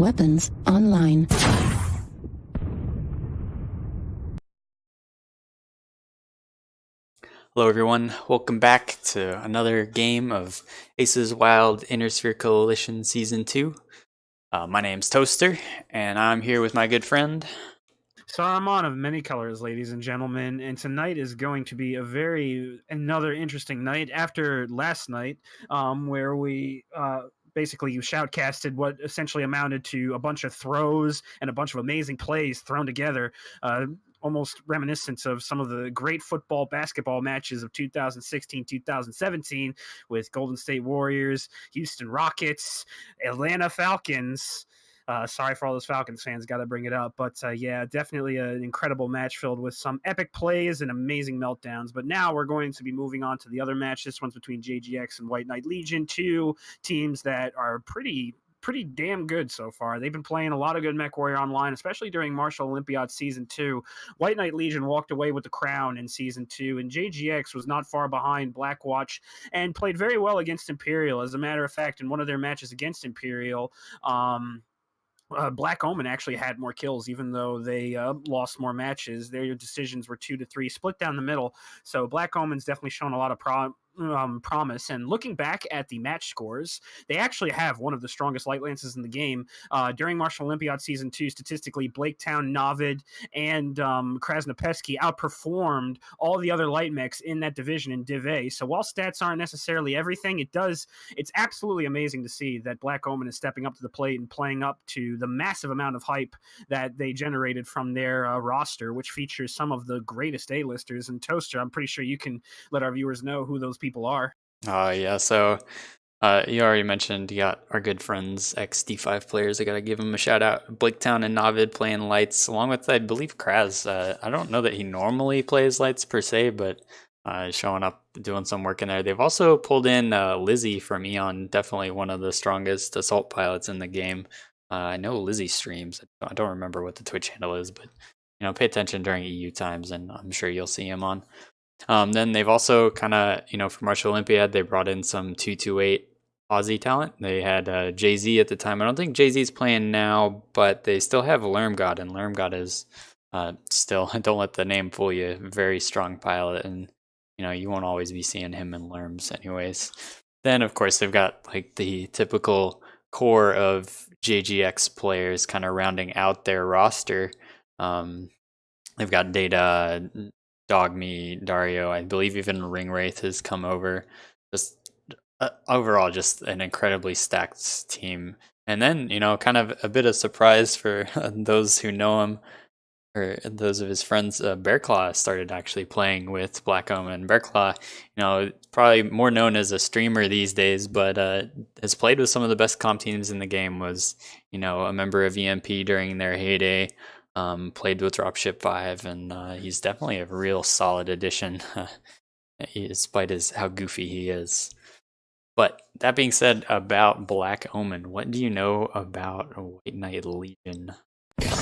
Weapons online. Hello everyone, welcome back to another game of Aces Wild Intersphere Coalition Season 2. My name's Toaster, and I'm here with my good friend Saruman of many colors, ladies and gentlemen, and tonight is going to be another interesting night after last night, where we basically shoutcasted what essentially amounted to a bunch of throws and a bunch of amazing plays thrown together. Almost reminiscent of some of the great basketball matches of 2016, 2017 with Golden State Warriors, Houston Rockets, Atlanta Falcons. Sorry for all those Falcons fans, got to bring it up. But yeah, definitely an incredible match filled with some epic plays and amazing meltdowns. But now we're going to be moving on to the other match. This one's between JGX and White Knight Legion, two teams that are pretty damn good so far. They've been playing a lot of good MechWarrior Online, especially during Martial Olympiad Season 2. White Knight Legion walked away with the crown in Season 2, and JGX was not far behind Blackwatch and played very well against Imperial. As a matter of fact, in one of their matches against Imperial, Black Omen actually had more kills, even though they lost more matches. Their decisions were 2-3, split down the middle. So Black Omen's definitely shown a lot of promise. And looking back at the match scores, they actually have one of the strongest light lances in the game. During Martial Olympiad Season 2, statistically, Blaketown, Navid, and Krasnopesky outperformed all the other light mechs in that division in Div A. So while stats aren't necessarily everything, it's absolutely amazing to see that Black Omen is stepping up to the plate and playing up to the massive amount of hype that they generated from their roster, which features some of the greatest A-listers. And Toaster, I'm pretty sure you can let our viewers know who those people are. yeah, so you already mentioned you got our good friends, ex-D5 players. I gotta give them a shout out. Blaketown and Navid playing lights, along with, I believe, Kraz. I don't know that he normally plays lights per se, but showing up, doing some work in there. They've also pulled in Lizzie from Eon, definitely one of the strongest assault pilots in the game. I know Lizzie streams. I don't remember what the Twitch handle is, but pay attention during EU times, and I'm sure you'll see him on. Then they've also kind of, for Martial Olympiad, they brought in some 228 Aussie talent. They had Jay-Z at the time. I don't think Jay-Z's playing now, but they still have Lermgod, and Lermgod is still, don't let the name fool you, very strong pilot, and you won't always be seeing him in Lerms anyways. Then, of course, they've got like the typical core of JGX players kind of rounding out their roster. They've got Data, Dogme, Dario, I believe even Ringwraith has come over. Just overall, just an incredibly stacked team. And then, kind of a bit of surprise for those who know him, or those of his friends, Bearclaw started actually playing with Black Omen. Bearclaw, probably more known as a streamer these days, but has played with some of the best comp teams in the game, was, a member of EMP during their heyday. Played with Dropship 5, and he's definitely a real solid addition, despite how goofy he is. But that being said, about Black Omen, what do you know about White Knight Legion?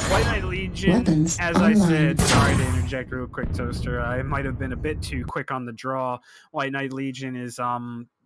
White Knight Legion, Weapons as online. I said, sorry to interject real quick, Toaster. I might have been a bit too quick on the draw. White Knight Legion is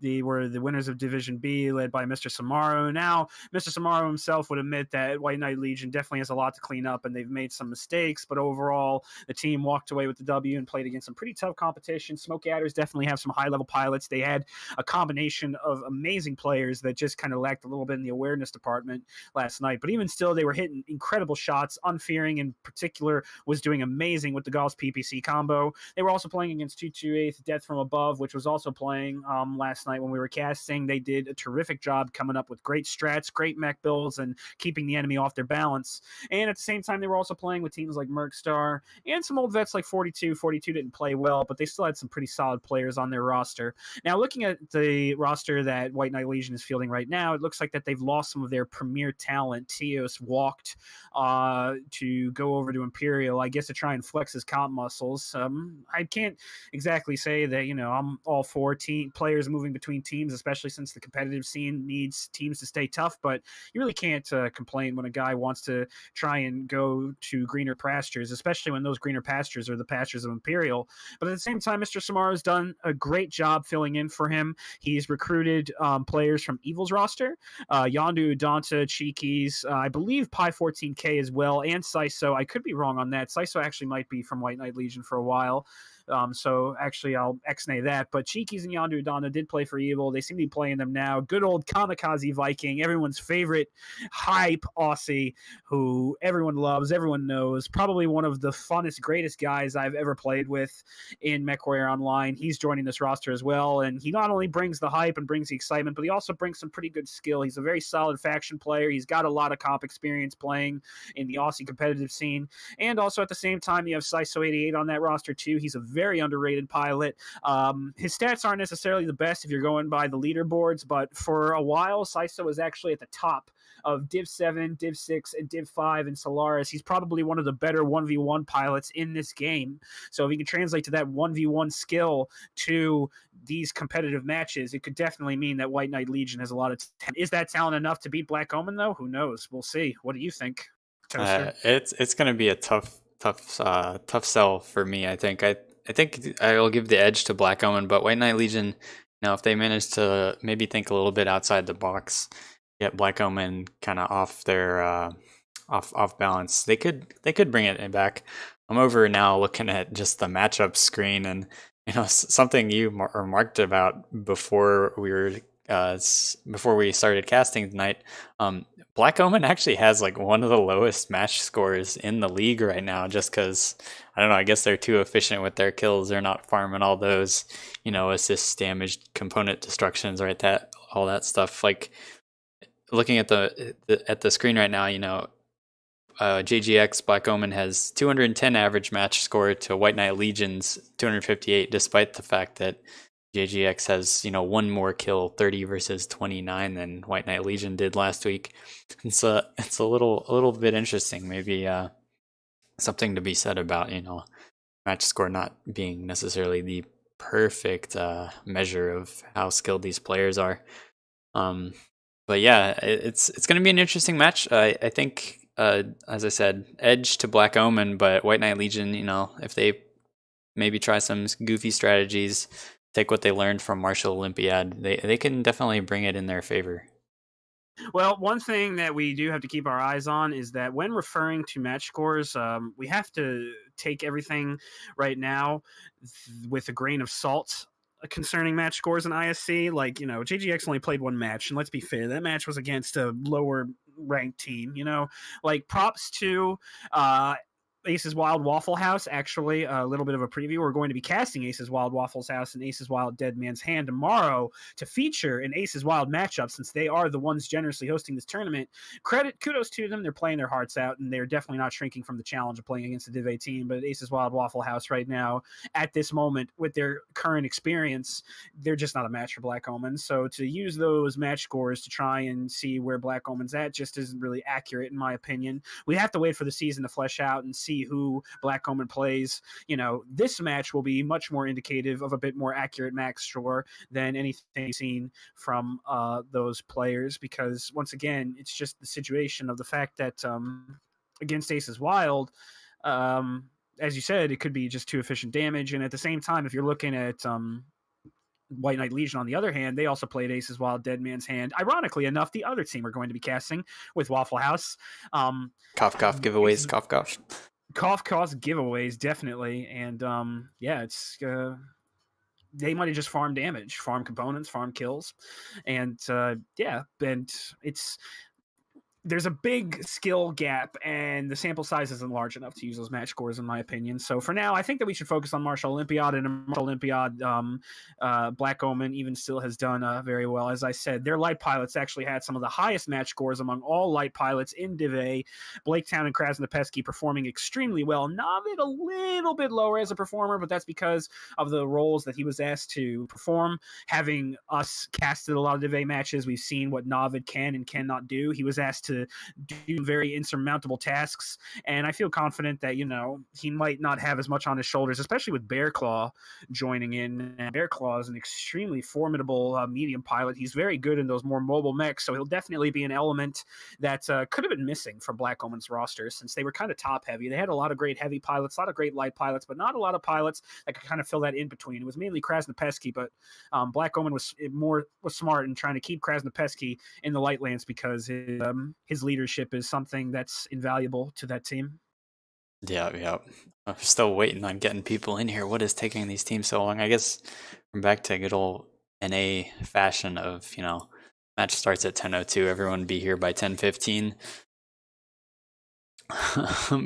they were the winners of Division B, led by Mr. Samaro. Now, Mr. Samaro himself would admit that White Knight Legion definitely has a lot to clean up, and they've made some mistakes, but overall, the team walked away with the W and played against some pretty tough competition. Smoke Adders definitely have some high-level pilots. They had a combination of amazing players that just kind of lacked a little bit in the awareness department last night, but even still, they were hitting incredible shots. Unfearing, in particular, was doing amazing with the Gauss PPC combo. They were also playing against 228 Death from Above, which was also playing last night when we were casting. They did a terrific job coming up with great strats, great mech builds, and keeping the enemy off their balance. And at the same time, they were also playing with teams like Mercstar and some old vets like 42. 42 didn't play well, but they still had some pretty solid players on their roster. Now, looking at the roster that White Knight Legion is fielding right now, it looks like that they've lost some of their premier talent. Teos walked to go over to Imperial, I guess, to try and flex his comp muscles. I can't exactly say that, I'm all for team players moving between teams, especially since the competitive scene needs teams to stay tough. But you really can't complain when a guy wants to try and go to greener pastures, especially when those greener pastures are the pastures of Imperial. But at the same time, Mr. Samaro's done a great job filling in for him. He's recruited players from Evil's roster, Yondu, Udanta, Cheekies, I believe Pi 14K as well, and Saiso. I could be wrong on that. Saiso actually might be from White Knight Legion for a while. So actually, I'll X-nay that. But Cheekies and Yondu Udana did play for Evil. They seem to be playing them now. Good old Kamikaze Viking, everyone's favorite hype Aussie, who everyone loves, everyone knows. Probably one of the funnest, greatest guys I've ever played with in MechWarrior Online. He's joining this roster as well, and he not only brings the hype and brings the excitement, but he also brings some pretty good skill. He's a very solid faction player. He's got a lot of comp experience playing in the Aussie competitive scene, and also at the same time, you have Saiso88 on that roster too. He's a very underrated pilot. His stats aren't necessarily the best if you're going by the leaderboards, but for a while, Saiso was actually at the top of Div 7, Div 6, and Div 5 in Solaris. He's probably one of the better 1v1 pilots in this game. So if he can translate to that 1v1 skill to these competitive matches, it could definitely mean that White Knight Legion has a lot of talent. Is that talent enough to beat Black Omen, though? Who knows? We'll see. What do you think, Toaster? It's going to be a tough sell for me. I think I'll give the edge to Black Omen, but White Knight Legion, if they manage to maybe think a little bit outside the box, get Black Omen kind of off their off balance, they could bring it back. I'm over now looking at just the matchup screen, and something you remarked about before we started casting tonight. Black Omen actually has like one of the lowest match scores in the league right now, just because, I don't know, I guess they're too efficient with their kills. They're not farming all those, assist, damage, component destructions, right? All that stuff. Like, looking at the screen right now, JGX Black Omen has 210 average match score to White Knight Legion's 258, despite the fact that JGX has, one more kill, 30 versus 29, than White Knight Legion did last week. It's a little bit interesting. Maybe something to be said about, match score not being necessarily the perfect measure of how skilled these players are. But yeah, it's going to be an interesting match. I think, as I said, edge to Black Omen, but White Knight Legion, if they maybe try some goofy strategies, take what they learned from Martial Olympiad, they can definitely bring it in their favor. Well, one thing that we do have to keep our eyes on is that when referring to match scores, we have to take everything right now with a grain of salt concerning match scores in ISC. Like, JGX only played one match, and let's be fair, that match was against a lower ranked team. Like, props to Ace's Wild Waffle House. Actually, a little bit of a preview. We're going to be casting Ace's Wild Waffle House and Ace's Wild Dead Man's Hand tomorrow to feature an Ace's Wild matchup, since they are the ones generously hosting this tournament. Kudos to them. They're playing their hearts out, and they're definitely not shrinking from the challenge of playing against the Div A team. But Ace's Wild Waffle House right now, at this moment, with their current experience, they're just not a match for Black Omen. So to use those match scores to try and see where Black Omen's at just isn't really accurate, in my opinion. We have to wait for the season to flesh out and see who Black Omen plays. This match will be much more indicative of a bit more accurate max score than anything seen from those players, because once again, it's just the situation of the fact that against Ace's Wild, as you said, it could be just too efficient damage. And at the same time, if you're looking at White Knight Legion, on the other hand, they also played Ace's Wild Dead Man's Hand. Ironically enough, the other team we're going to be casting with Waffle House. Cough, cough, giveaways, cough, cough. Cough giveaways, definitely. And it's they might have just farmed damage, farm components, farm kills. And and there's a big skill gap, and the sample size isn't large enough to use those match scores, in my opinion. So for now, I think that we should focus on Martial Olympiad, and Martial Olympiad, Black Omen even still has done very well. As I said, their light pilots actually had some of the highest match scores among all light pilots in Div A. Blaketown and Krasnopesky performing extremely well. Navid a little bit lower as a performer, but that's because of the roles that he was asked to perform. Having us casted a lot of Div A matches, we've seen what Navid can and cannot do. He was asked to to do very insurmountable tasks. And I feel confident that, he might not have as much on his shoulders, especially with Bear Claw joining in. And Bear Claw is an extremely formidable medium pilot. He's very good in those more mobile mechs, so he'll definitely be an element that could have been missing from Black Omen's roster, since they were kind of top heavy. They had a lot of great heavy pilots, a lot of great light pilots, but not a lot of pilots that could kind of fill that in between. It was mainly Krasnopesky, but Black Omen was smart in trying to keep Krasnopesky in the light lance, because his leadership is something that's invaluable to that team. Yeah, yeah. I'm still waiting on getting people in here. What is taking these teams so long? I guess we're back to good old NA fashion of, match starts at 10:02, everyone be here by 10:15.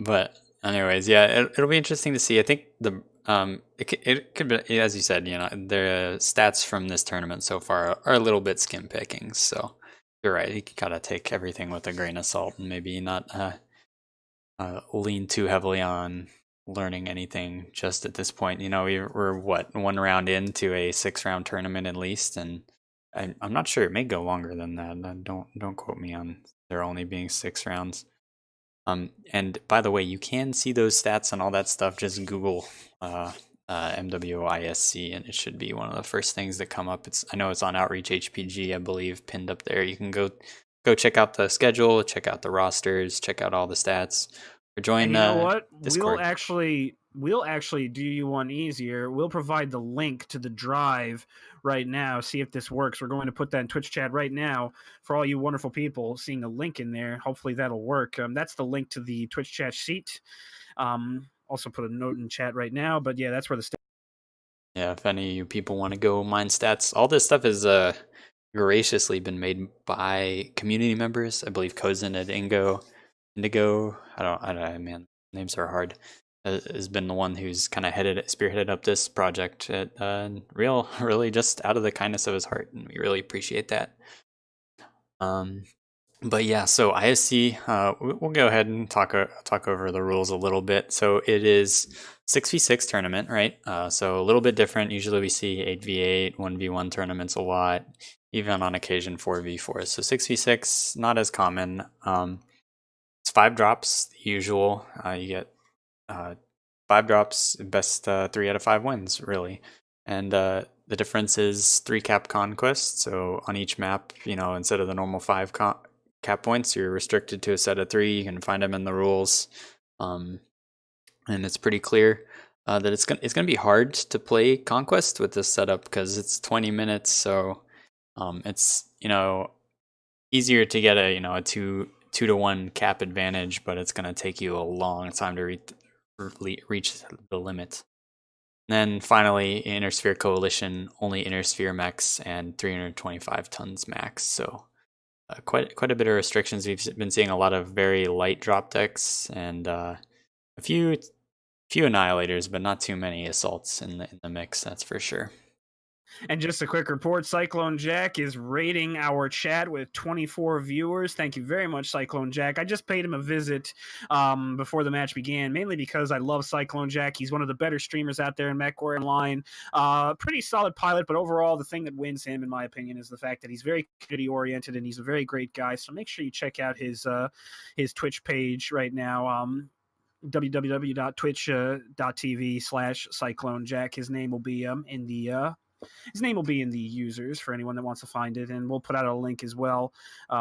But anyways, yeah, it'll be interesting to see. I think it could be, as you said, the stats from this tournament so far are a little bit skim pickings. So you're right. You gotta take everything with a grain of salt and maybe not lean too heavily on learning anything just at this point. We're what, one round into a 6-round tournament at least, and I'm not sure. It may go longer than that. Don't quote me on there only being 6 rounds. And by the way, you can see those stats and all that stuff. Just Google MWISC, and it should be one of the first things that come up. I know it's on Outreach HPG, I believe, pinned up there. You can go check out the schedule, check out the rosters, check out all the stats, or join. And you know what? Discord. We'll actually do you one easier. We'll provide the link to the drive right now. See if this works. We're going to put that in Twitch chat right now for all you wonderful people seeing a link in there. Hopefully that'll work. That's the link to the Twitch chat sheet. Also put a note in chat right now. But yeah, that's where the Yeah, if any of you people want to go mine stats, all this stuff is graciously been made by community members. I believe Kozin at Indigo. I don't, man, names are hard. Has been the one who's kind of spearheaded up this project at really just out of the kindness of his heart, and we really appreciate that. But yeah, so ISC, we'll go ahead and talk over the rules a little bit. So it is 6v6 tournament, right? So a little bit different. Usually we see 8v8, 1v1 tournaments a lot, even on occasion 4v4. So 6v6, not as common. It's 5 drops, the usual. You get 5 drops, best 3 out of 5 wins, really. And the difference is 3 cap conquests. So on each map, instead of the normal 5 cap points, you're restricted to a set of 3. You can find them in the rules, and it's pretty clear that it's gonna be hard to play conquest with this setup because it's 20 minutes. So it's easier to get a 2-to-1 cap advantage, but it's gonna take you a long time to reach the limit. And then finally, Inner Sphere Coalition, only Inner Sphere mechs and 325 tons max. So quite a bit of restrictions. We've been seeing a lot of very light drop decks and a few annihilators, but not too many assaults in the mix. That's for sure. And just a quick report, Cyclone Jack is rating our chat with 24 viewers. Thank you very much, Cyclone Jack. I just paid him a visit before the match began, mainly because I love Cyclone Jack. He's one of the better streamers out there in MechWarrior Online. Pretty solid pilot, but overall, the thing that wins him, in my opinion, is the fact that he's very community-oriented and he's a very great guy. So make sure you check out his Twitch page right now. www.twitch.tv/Cyclone Jack. His name will be in the users for anyone that wants to find it, and we'll put out a link as well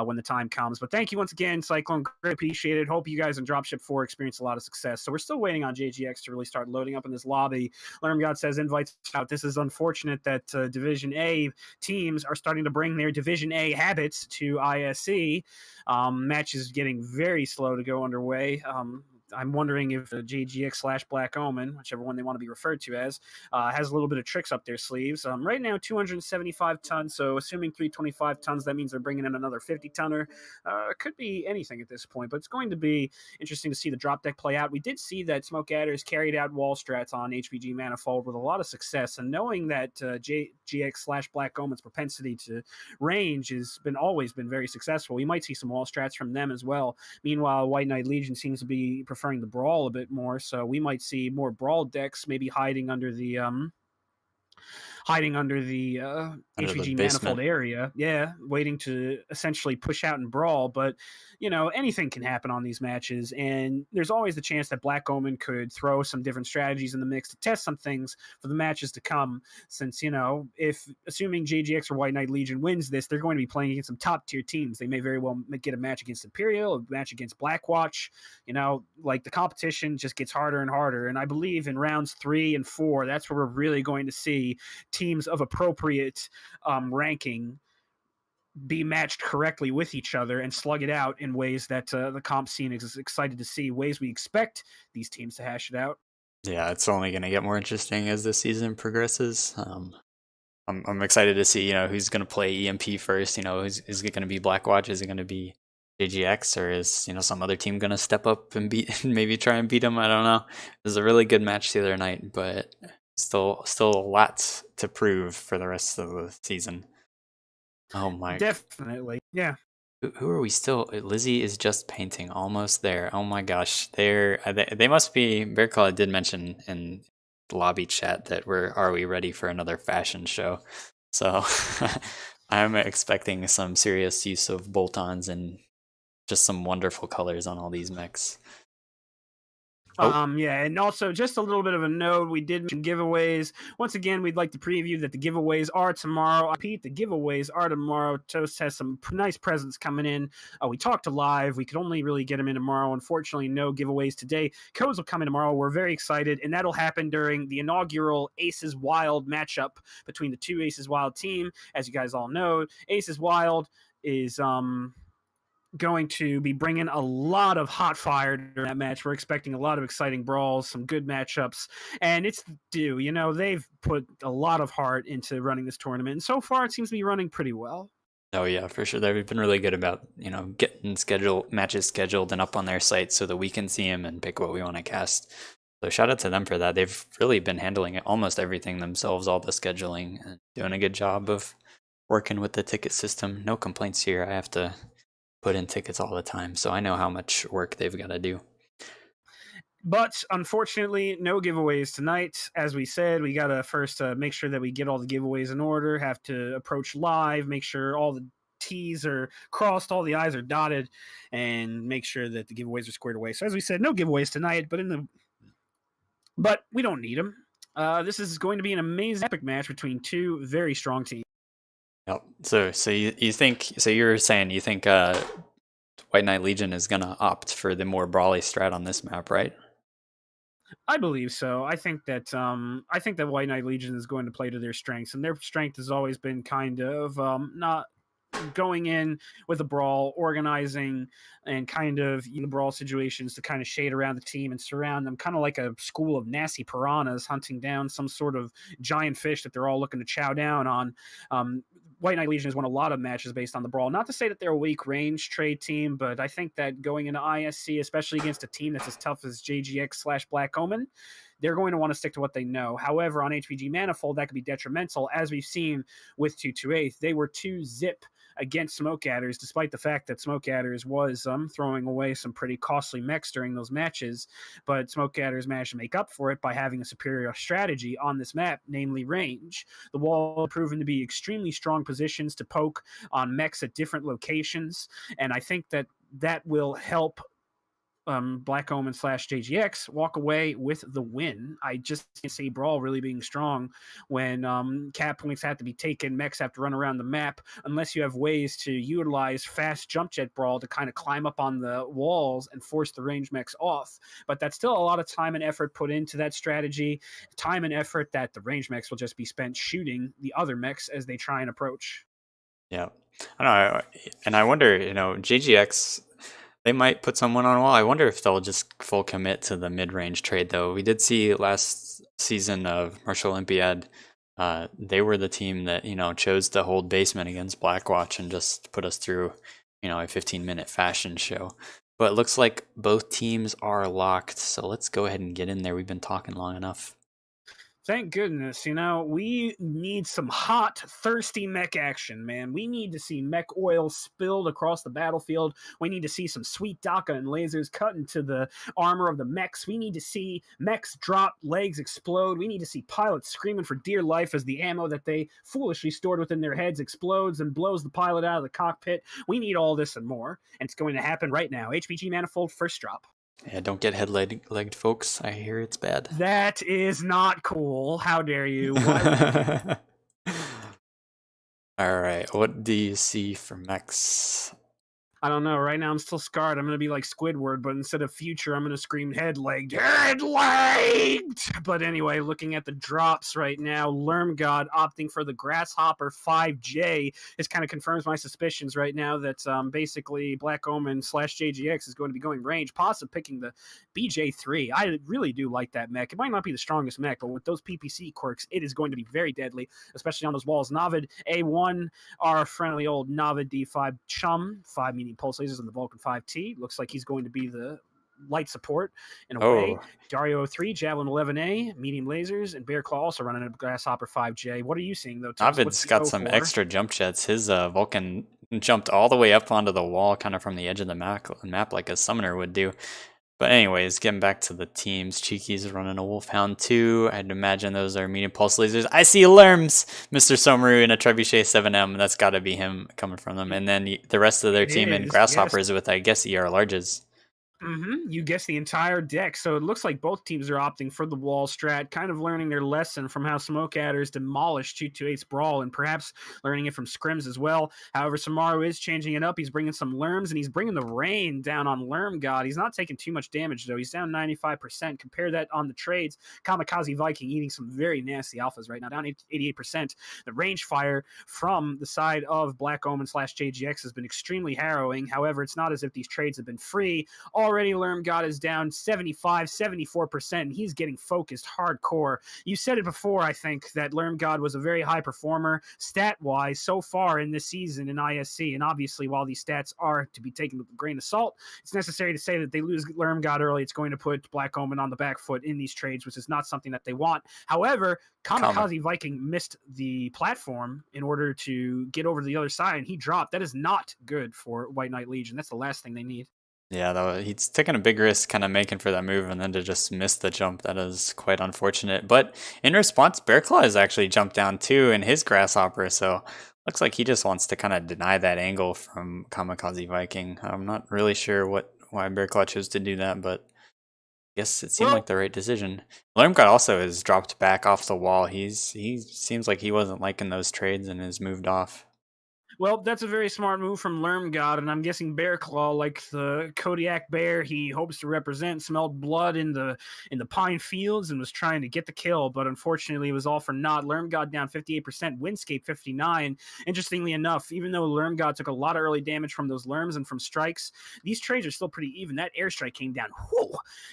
when the time comes. But thank you once again, Cyclone. Great, appreciate it. Hope you guys in Dropship 4 experience a lot of success. So we're still waiting on JGX to really start loading up in this lobby. Lerm God says invites out. This is unfortunate that Division A teams are starting to bring their Division A habits to ISC. Match is getting very slow to go underway. I'm wondering if JGX/Black Omen, whichever one they want to be referred to as, has a little bit of tricks up their sleeves. Right now, 275 tons, so assuming 325 tons, that means they're bringing in another 50-tonner. Could be anything at this point, but it's going to be interesting to see the drop deck play out. We did see that Smoke Adders carried out wall strats on HPG Manifold with a lot of success, and knowing that JGX/Black Omen's propensity to range has always been very successful, we might see some wall strats from them as well. Meanwhile, White Knight Legion seems to be preferring the brawl a bit more, so we might see more brawl decks maybe hiding under the hiding under the Under the HVG manifold basement. area. Yeah, waiting to essentially push out and brawl. But anything can happen on these matches, and there's always the chance that Black Omen could throw some different strategies in the mix to test some things for the matches to come. Since if assuming JGX or White Knight Legion wins this, they're going to be playing against some top tier teams. They may very well get a match against Imperial, a match against Blackwatch. Like the competition just gets harder and harder. And I believe in rounds 3 and 4, that's where we're really going to see teams of appropriate ranking be matched correctly with each other and slug it out in ways that the comp scene is excited to see, ways we expect these teams to hash it out. Yeah, it's only going to get more interesting as the season progresses. I'm excited to see, who's going to play EMP first. Is it going to be Blackwatch? Is it going to be JGX, or is some other team going to step up and maybe try and beat them? I don't know. It was a really good match the other night, but still lots to prove for the rest of the season. Oh my! Definitely, yeah. Who are we still? Lizzie is just painting, almost there. Oh my gosh, they must be. Bear Claw did mention in the lobby chat that are we ready for another fashion show? So I'm expecting some serious use of bolt-ons and just some wonderful colors on all these mechs. Yeah, and also just a little bit of a note, we did mention giveaways. Once again, we'd like to preview that the giveaways are tomorrow. I repeat, the giveaways are tomorrow. Toast has some nice presents coming in. We talked to live. We could only really get them in tomorrow. Unfortunately, no giveaways today. Codes will come in tomorrow. We're very excited, and that'll happen during the inaugural Aces Wild matchup between the two Aces Wild team. As you guys all know, Aces Wild is going to be bringing a lot of hot fire during that match. We're expecting a lot of exciting brawls, some good matchups, and it's due. They've put a lot of heart into running this tournament, and so far it seems to be running pretty well. Oh yeah, for sure. They've been really good about getting matches scheduled and up on their site so that we can see them and pick what we want to cast. So shout out to them for that. They've really been handling almost everything themselves, all the scheduling, and doing a good job of working with the ticket system. No complaints here. I have to put in tickets all the time, so I know how much work they've got to do. But unfortunately, no giveaways tonight. As we said, we got to first make sure that we get all the giveaways in order, have to approach live, make sure all the T's are crossed, all the I's are dotted, and make sure that the giveaways are squared away. So as we said, no giveaways tonight, but we don't need them. This is going to be an amazing epic match between two very strong teams. Yep. So you think you're saying you think White Knight Legion is gonna opt for the more brawly strat on this map, right? I believe so. I think that White Knight Legion is going to play to their strengths, and their strength has always been kind of not going in with a brawl, organizing, and kind of the brawl situations to kind of shade around the team and surround them, kind of like a school of nasty piranhas hunting down some sort of giant fish that they're all looking to chow down on. White Knight Legion has won a lot of matches based on the brawl. Not to say that they're a weak range trade team, but I think that going into ISC, especially against a team that's as tough as JGX/Black Omen, they're going to want to stick to what they know. However, on HPG Manifold, that could be detrimental. As we've seen with 228, they were 2-zip against Smoke Adders, despite the fact that Smoke Adders was throwing away some pretty costly mechs during those matches. But Smoke Adders managed to make up for it by having a superior strategy on this map, namely range. The wall proven to be extremely strong positions to poke on mechs at different locations, and I think that will help Black Omen / JGX walk away with the win. I just can't see Brawl really being strong when cap points have to be taken, mechs have to run around the map, unless you have ways to utilize fast jump jet Brawl to kind of climb up on the walls and force the range mechs off. But that's still a lot of time and effort put into that strategy, time and effort that the range mechs will just be spent shooting the other mechs as they try and approach. Yeah, I don't know, and I wonder, JGX, they might put someone on a wall. I wonder if they'll just full commit to the mid-range trade, though. We did see last season of Martial Olympiad, they were the team that, chose to hold basement against Blackwatch and just put us through, a 15-minute fashion show. But it looks like both teams are locked, so let's go ahead and get in there. We've been talking long enough. Thank goodness. We need some hot, thirsty mech action, man. We need to see mech oil spilled across the battlefield. We need to see some sweet DACA and lasers cut into the armor of the mechs. We need to see mechs drop, legs explode. We need to see pilots screaming for dear life as the ammo that they foolishly stored within their heads explodes and blows the pilot out of the cockpit. We need all this and more, and it's going to happen right now. HPG Manifold, first drop. Yeah, don't get head-legged, folks. I hear it's bad. That is not cool. How dare you? Why All right, what do you see for mechs? I don't know. Right now, I'm still scarred. I'm going to be like Squidward, but instead of future, I'm going to scream head-legged. Head-legged! But anyway, looking at the drops right now, Lermgod opting for the Grasshopper 5J. This kind of confirms my suspicions right now that basically Black Omen / JGX is going to be going range, possibly picking the BJ3. I really do like that mech. It might not be the strongest mech, but with those PPC quirks, it is going to be very deadly, especially on those walls. Navid A1, our friendly old Navid D5 chum, 5 medium pulse lasers on the Vulcan 5T. Looks like he's going to be the light support in a way. Dario 03, Javelin 11A, medium lasers, and Bear Claw also running a Grasshopper 5J. What are you seeing, though? Navid's got some extra jump jets. His Vulcan jumped all the way up onto the wall, kind of from the edge of the map like a summoner would do. But anyways, getting back to the teams, Cheeky's running a Wolfhound 2. I'd imagine those are medium pulse lasers. I see Lerms! Mr. Somaru in a Trebuchet 7M. That's got to be him coming from them. And then the rest of their team in Grasshoppers with, I guess, ER larges. You guessed the entire deck. So it looks like both teams are opting for the wall strat, kind of learning their lesson from how Smoke Adders demolished 228's Brawl, and perhaps learning it from Scrims as well. However, Samaru is changing it up. He's bringing some Lerms, and he's bringing the rain down on Lermgod. He's not taking too much damage, though. He's down 95%. Compare that on the trades. Kamikaze Viking eating some very nasty alphas right now, down 88%. The range fire from the side of Black Omen / JGX has been extremely harrowing. However, it's not as if these trades have been free. Already Lermgod is down 75, 74%, and he's getting focused hardcore. You said it before, I think, that Lermgod was a very high performer stat-wise so far in this season in ISC, and obviously while these stats are to be taken with a grain of salt, it's necessary to say that they lose Lermgod early. It's going to put Black Omen on the back foot in these trades, which is not something that they want. However, Kamikaze Viking missed the platform in order to get over to the other side, and he dropped. That is not good for White Knight Legion. That's the last thing they need. Yeah, he's taking a big risk kind of making for that move, and then to just miss the jump, that is quite unfortunate. But in response, Bearclaw has actually jumped down too in his Grasshopper, so looks like he just wants to kind of deny that angle from Kamikaze Viking. I'm not really sure why Bearclaw chose to do that, but I guess it seemed like the right decision. Lermgod also has dropped back off the wall. He seems like he wasn't liking those trades and has moved off. Well, that's a very smart move from Lermgod, and I'm guessing Bearclaw, like the Kodiak bear he hopes to represent, smelled blood in the pine fields and was trying to get the kill, but unfortunately it was all for naught. Lermgod down 58%, Windscape 59. Interestingly enough, even though Lermgod took a lot of early damage from those Lerms and from strikes, these trades are still pretty even. That airstrike came down. Whew!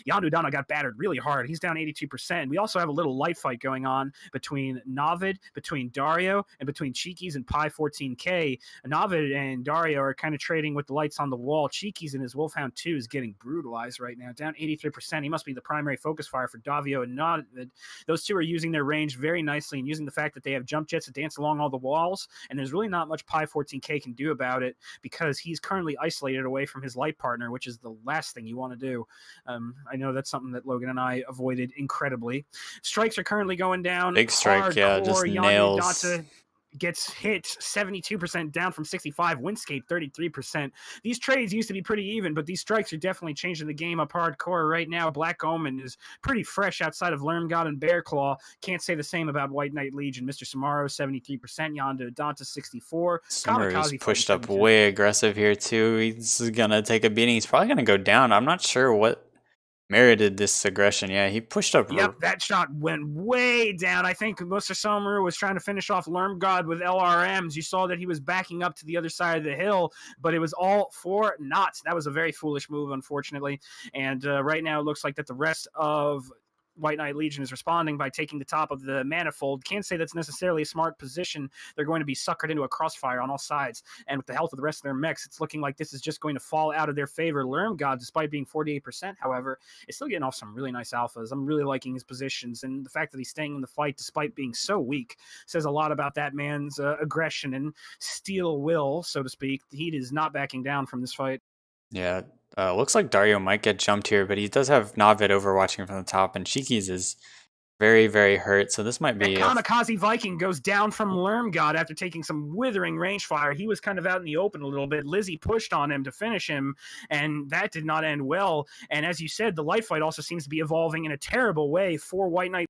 Yandu Dana got battered really hard. He's down 82%. We also have a little light fight going on between Navid, between Dario, and between Cheekies and Pi 14K. Navid and Dario are kind of trading with the lights on the wall. Cheekies and his Wolfhound 2 is getting brutalized right now, down 83%. He must be the primary focus fire for Davio and Navid. Those two are using their range very nicely and using the fact that they have jump jets to dance along all the walls, and there's really not much Pi 14K can do about it because he's currently isolated away from his light partner, which is the last thing you want to do. I know that's something that Logan and I avoided incredibly. Strikes are currently going down. Big strike, hardcore. yeah, just nails. Data gets hit 72%, down from 65. Windscape 33%. These trades used to be pretty even, but these strikes are definitely changing the game up hardcore right now. Black Omen is pretty fresh outside of Lermgod and Bearclaw. Can't say the same about White Knight Legion. Mr. Samaru 73%, Yonda Danta 64. Samaru's pushed up way aggressive here too. He's gonna take a beating. He's probably gonna go down. I'm not sure what merited this aggression. Yeah, he pushed up. Yep, that shot went way down. I think Mr. Somaru was trying to finish off Lermgod with LRMs. You saw that he was backing up to the other side of the hill, but it was all for naught. That was a very foolish move, unfortunately. And right now it looks like that the rest of White Knight Legion is responding by taking the top of the manifold. Can't say that's necessarily a smart position. They're going to be suckered into a crossfire on all sides, and with the health of the rest of their mechs, it's looking like this is just going to fall out of their favor. Lermgod, despite being 48%, however, is still getting off some really nice alphas. I'm really liking his positions, and the fact that he's staying in the fight despite being so weak says a lot about that man's aggression and steel will, so to speak. He is not backing down from this fight. Yeah, looks like Dario might get jumped here, but he does have Navid overwatching from the top, and Cheekies is very, very hurt. So this might And be Kamikaze Viking goes down from Lermgod after taking some withering range fire. He was kind of out in the open a little bit. Lizzie pushed on him to finish him, and that did not end well. And as you said, the light fight also seems to be evolving in a terrible way for White Knight.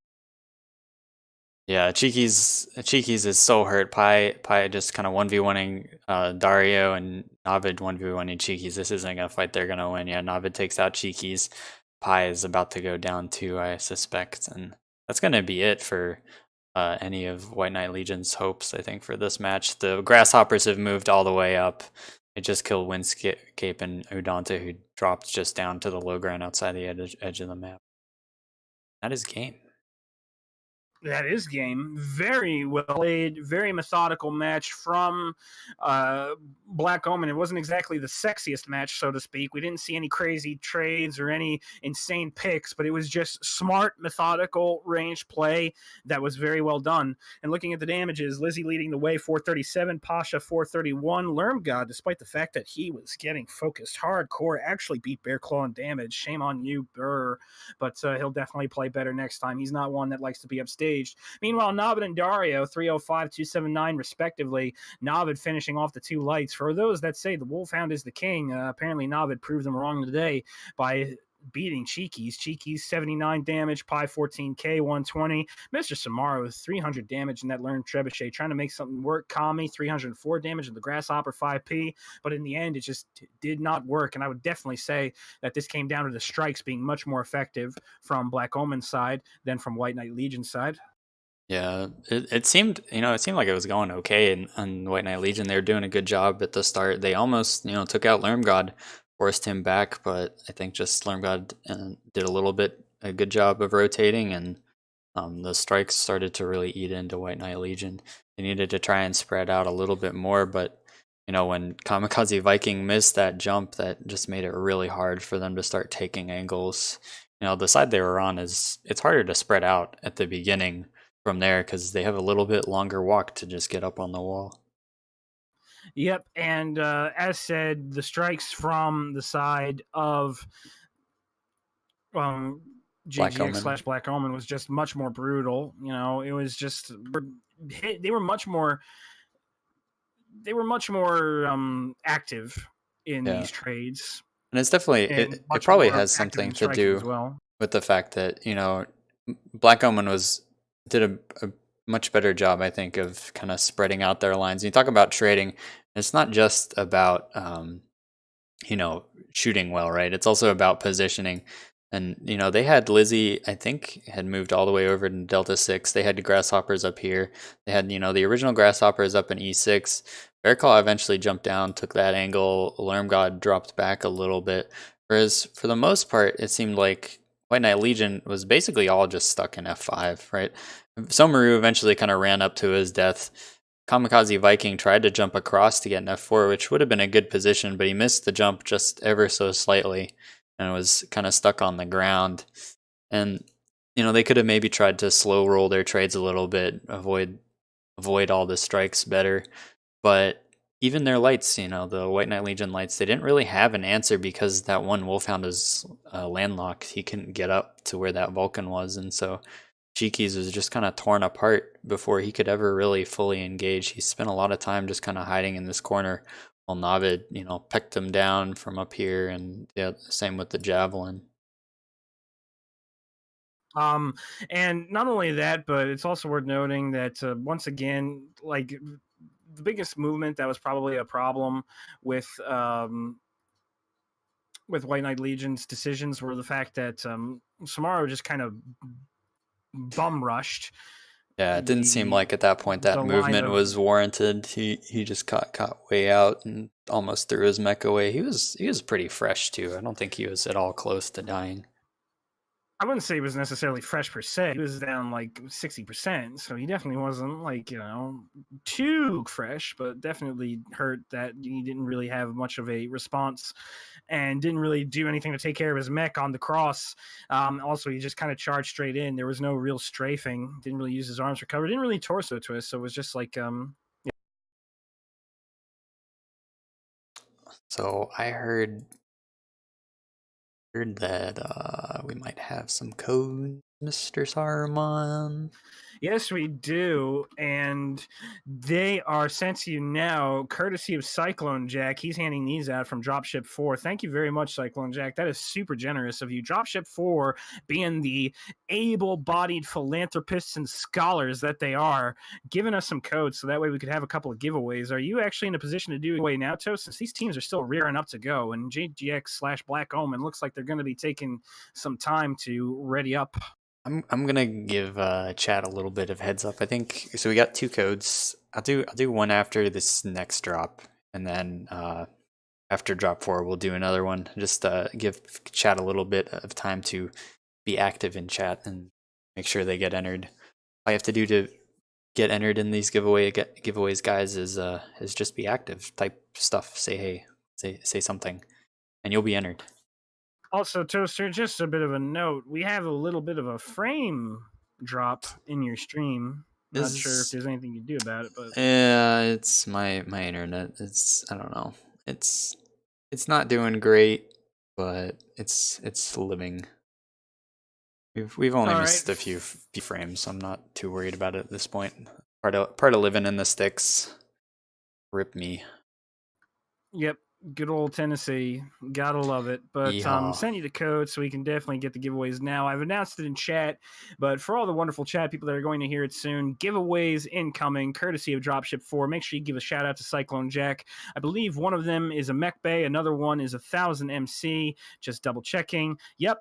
yeah. Cheekies is so hurt. Pi just kind of 1v1ing Dario, and Navid 1v1ing Cheekies. This isn't gonna fight they're gonna win. Yeah, Navid takes out Cheekies. Pi is about to go down too, I suspect, and that's gonna be it for any of White Knight Legion's hopes, I think, for this match. The Grasshoppers have moved all the way up. It just killed Windscape and Udonta, who dropped just down to the low ground outside the edge of the map. That is game. That is game. Very well played, very methodical match from Black Omen. It wasn't exactly the sexiest match, so to speak. We didn't see any crazy trades or any insane picks, but it was just smart, methodical, ranged play that was very well done. And looking at the damages, Lizzie leading the way, 437, Pasha 431. Lermgod, despite the fact that he was getting focused hardcore, actually beat Bear Claw in damage. Shame on you, Burr. But he'll definitely play better next time. He's not one that likes to be upstaged. Meanwhile, Navid and Dario, 305, 279, respectively. Navid finishing off the two lights. For those that say the Wolfhound is the king, apparently Navid proved them wrong today by beating Cheekies. Cheekies 79 damage, Pi 14k, 120. Mr. Samaro 300 damage in that learned trebuchet, trying to make something work. Kami 304 damage in the Grasshopper 5p, but in the end it just did not work. And I would definitely say that this came down to the strikes being much more effective from Black Omen's side than from White Knight Legion's side. Yeah, it seemed, it seemed like it was going okay in White Knight Legion. They were doing a good job at the start. They almost, took out Lermgod, forced him back, but I think just Lermgod did a good job of rotating, and the strikes started to really eat into White Knight Legion. They needed to try and spread out a little bit more, but when Kamikaze Viking missed that jump, that just made it really hard for them to start taking angles. The side they were on it's harder to spread out at the beginning from there because they have a little bit longer walk to just get up on the wall. Yep, and as said, the strikes from the side of GGX/Black Omen was just much more brutal. It was just they were much more active in these trades. And it's definitely it probably has something to do with the fact that Black Omen did a much better job, I think, of kind of spreading out their lines. And you talk about trading, it's not just about shooting well, right? It's also about positioning. And they had Lizzie, I think, had moved all the way over to Delta 6. They had the Grasshoppers up here. They had the original Grasshoppers up in E6. Bearclaw eventually jumped down, took that angle. Lermgod dropped back a little bit. Whereas for the most part, it seemed like White Knight Legion was basically all just stuck in F5, right? Somaru eventually kind of ran up to his death. Kamikaze Viking tried to jump across to get an F4, which would have been a good position, but he missed the jump just ever so slightly and was kind of stuck on the ground. And they could have maybe tried to slow roll their trades a little bit, avoid all the strikes better. But even their lights, the White Knight Legion lights, they didn't really have an answer because that one Wolfhound is landlocked. He couldn't get up to where that Vulcan was, and so Cheekies was just kind of torn apart before he could ever really fully engage. He spent a lot of time just kind of hiding in this corner while Navid, pecked him down from up here, and same with the Javelin. And not only that, but it's also worth noting that once again, like the biggest movement that was probably a problem with White Knight Legion's decisions were the fact that Samaro just kind of bum rushed. Yeah, it didn't seem like at that point that movement was warranted. He just caught way out and almost threw his mech away. He was pretty fresh too. I don't think he was at all close to dying. I wouldn't say he was necessarily fresh per se. He was down like 60%, so he definitely wasn't like, too fresh, but definitely hurt that he didn't really have much of a response and didn't really do anything to take care of his mech on the cross. Also, he just kind of charged straight in. There was no real strafing. Didn't really use his arms for cover. Didn't really torso twist. So it was just like So I heard that we might have some code, Mr. Saruman. Yes, we do. And they are sent to you now, courtesy of Cyclone Jack. He's handing these out from Dropship 4. Thank you very much, Cyclone Jack. That is super generous of you. Dropship 4, being the able bodied philanthropists and scholars that they are, giving us some codes so that way we could have a couple of giveaways. Are you actually in a position to do a giveaway now, Toast? Since these teams are still rearing up to go, and JGX/Black Omen looks like they're going to be taking some time to ready up. I'm gonna give chat a little bit of heads up. I think so. We got 2 codes. I'll do one after this next drop, and then after drop 4, we'll do another one. Just give chat a little bit of time to be active in chat and make sure they get entered. All you have to do to get entered in these giveaways, guys, is just be active. Type stuff. Say hey. Say something, and you'll be entered. Also, Toaster, just a bit of a note. We have a little bit of a frame drop in your stream. Not sure if there's anything you do about it, but yeah, it's my internet. I don't know. It's not doing great, but it's living. We've only missed a few frames, so I'm not too worried about it at this point. Part of living in the sticks. Rip me. Yep. Good old Tennessee. Gotta love it. But send you the code so we can definitely get the giveaways now. I've announced it in chat, but for all the wonderful chat people that are going to hear it soon, giveaways incoming, courtesy of Dropship 4. Make sure you give a shout out to Cyclone Jack. I believe one of them is a Mech Bay, another one is 1,000 MC. Just double checking. Yep.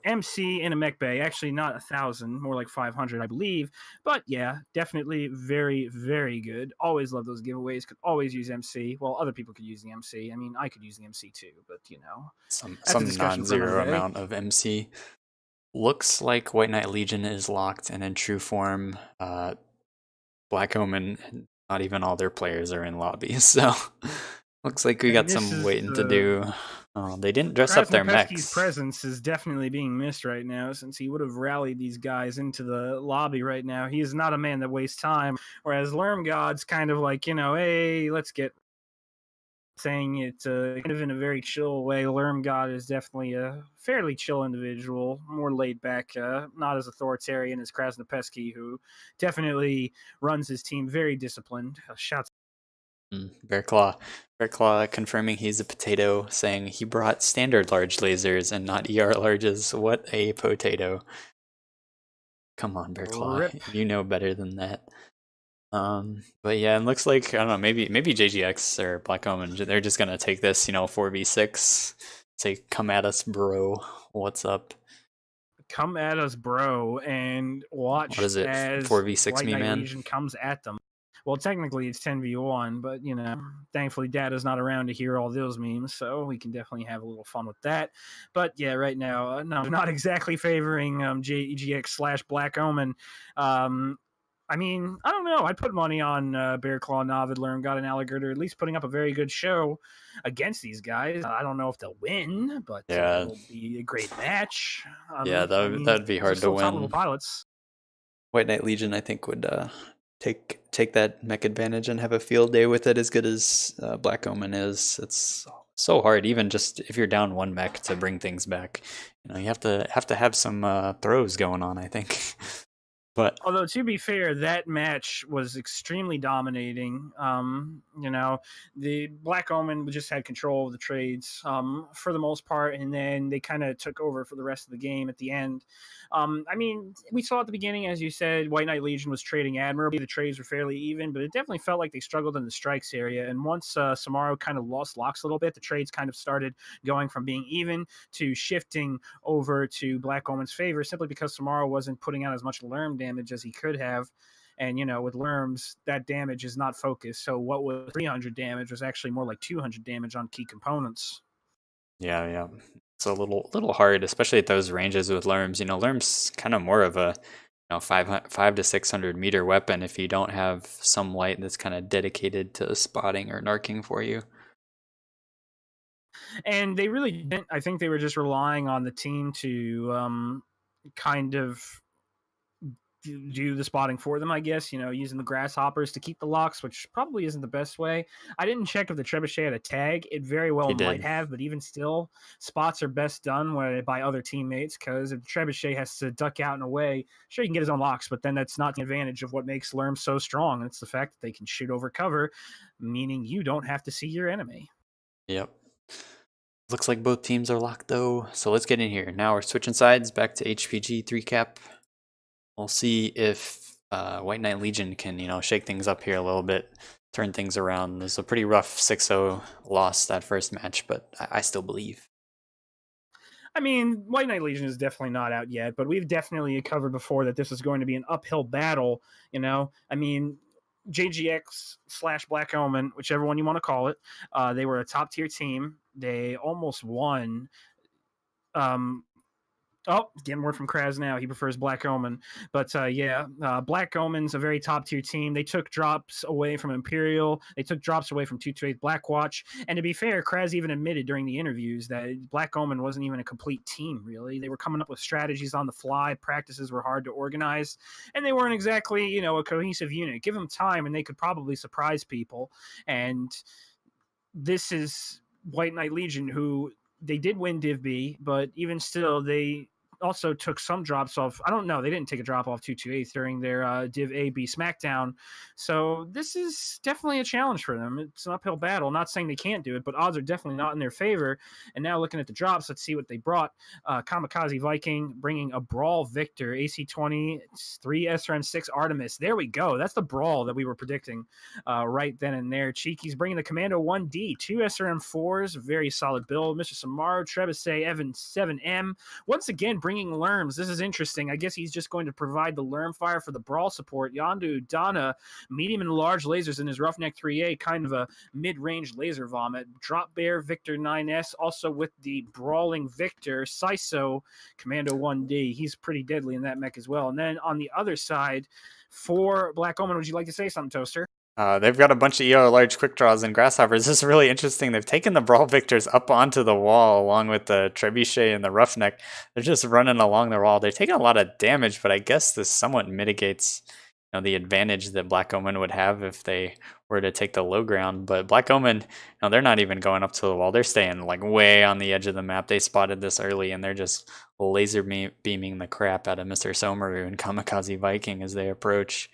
MC in a Mech Bay. Actually, not 1,000, more like 500, I believe. But yeah, definitely very, very good. Always love those giveaways. Could always use MC. Well, other people could use the MC. I mean, I could use the MC too, but some non-zero amount of MC. Looks like White Knight Legion is locked, and in true form, Black Omen, not even all their players are in lobbies. So looks like we got some waiting to do. They didn't dress up their mechs. Presence is definitely being missed right now, since he would have rallied these guys into the lobby right now. He is not a man that wastes time, whereas Lermgod's kind of like, hey, let's get saying it kind of in a very chill way. Lermgod is definitely a fairly chill individual, more laid back, not as authoritarian as Krasnopesky, who definitely runs his team very disciplined. Shouts. Bearclaw confirming he's a potato, saying he brought standard large lasers and not ER larges. What a potato. Come on, Bearclaw. Rip. You know better than that. But yeah, it looks like, I don't know, maybe JGX or Black Omen, they're just gonna take this, 4v6. Say, come at us, bro. What's up? Come at us, bro, and watch what is it? As 4v6 White me, Knight man? Legion comes at them. Well, technically it's 10v1, but thankfully Data's not around to hear all those memes, so we can definitely have a little fun with that. But yeah, right now, no, not exactly favoring JGX/Black Omen. I mean, I don't know. I'd put money on Bearclaw, Navid, Lermgod, and Alligator at least putting up a very good show against these guys. I don't know if they'll win, but it'll be a great match. That'd be hard to win. Top-level pilots. White Knight Legion, I think, would take that mech advantage and have a field day with it, as good as Black Omen is. It's so hard, even just if you're down one mech, to bring things back. You have to have some throws going on, I think. But although, to be fair, that match was extremely dominating. The Black Omen just had control of the trades for the most part, and then they kind of took over for the rest of the game at the end. I mean, we saw at the beginning, as you said, White Knight Legion was trading admirably. The trades were fairly even, but it definitely felt like they struggled in the strikes area. And once Samaro kind of lost locks a little bit, the trades kind of started going from being even to shifting over to Black Omen's favor, simply because Samaro wasn't putting out as much Lerm damage as he could have. And, with Lerms, that damage is not focused. So what was 300 damage was actually more like 200 damage on key components. Yeah. It's a little hard, especially at those ranges with Lerms. Lerm's kind of more of a 5 to 600 meter weapon if you don't have some light that's kind of dedicated to spotting or narking for you. And they really didn't. I think they were just relying on the team to kind of do the spotting for them, I guess, using the grasshoppers to keep the locks, which probably isn't the best way. I didn't check if the trebuchet had a tag. It very well He might did. have, but even still, spots are best done by other teammates, because if the trebuchet has to duck out and away, sure, he can get his own locks, but then that's not the advantage of what makes Lerm so strong. It's the fact that they can shoot over cover, meaning you don't have to see your enemy. Yep. Looks like both teams are locked though, so let's get in here. Now we're switching sides back to HPG 3 cap. We'll see if White Knight Legion can, shake things up here a little bit, turn things around. It was a pretty rough 6-0 loss that first match, but I still believe. I mean, White Knight Legion is definitely not out yet, but we've definitely covered before that this is going to be an uphill battle. I mean, JGX / Black Omen, whichever one you want to call it, they were a top tier team. They almost won. Oh, getting word from Kraz now. He prefers Black Omen. But Black Omen's a very top tier team. They took drops away from Imperial. They took drops away from 228 Blackwatch. And to be fair, Kraz even admitted during the interviews that Black Omen wasn't even a complete team, really. They were coming up with strategies on the fly. Practices were hard to organize. And they weren't exactly, a cohesive unit. Give them time and they could probably surprise people. And this is White Knight Legion, who they did win Div B, but even still, they also took some drops off. I don't know. They didn't take a drop off 228 during their Div A B SmackDown. So this is definitely a challenge for them. It's an uphill battle. Not saying they can't do it, but odds are definitely not in their favor. And now looking at the drops, let's see what they brought. Kamikaze Viking bringing a Brawl Victor, AC-20, 3 SRM-6 Artemis. There we go. That's the Brawl that we were predicting right then and there. Cheeky's bringing the Commando 1D, 2 SRM-4s, very solid build. Mr. Samaro, Trebuchet, Evan 7M. Once again, bringing Lerms. This is interesting. I guess he's just going to provide the Lerm fire for the Brawl support. Yondu, Donna, medium and large lasers in his Roughneck 3A, kind of a mid-range laser vomit. Drop Bear, Victor 9S, also with the Brawling Victor, Siso, Commando 1D. He's pretty deadly in that mech as well. And then on the other side, for Black Omen, would you like to say something, Toaster? They've got a bunch of EO large quick draws and grasshoppers. This is really interesting. They've taken the Brawl Victors up onto the wall along with the Trebuchet and the Roughneck. They're just running along the wall. They're taking a lot of damage, but I guess this somewhat mitigates the advantage that Black Omen would have if they were to take the low ground. But Black Omen, they're not even going up to the wall. They're staying like way on the edge of the map. They spotted this early and they're just laser beaming the crap out of Mr. Somaru and Kamikaze Viking as they approach.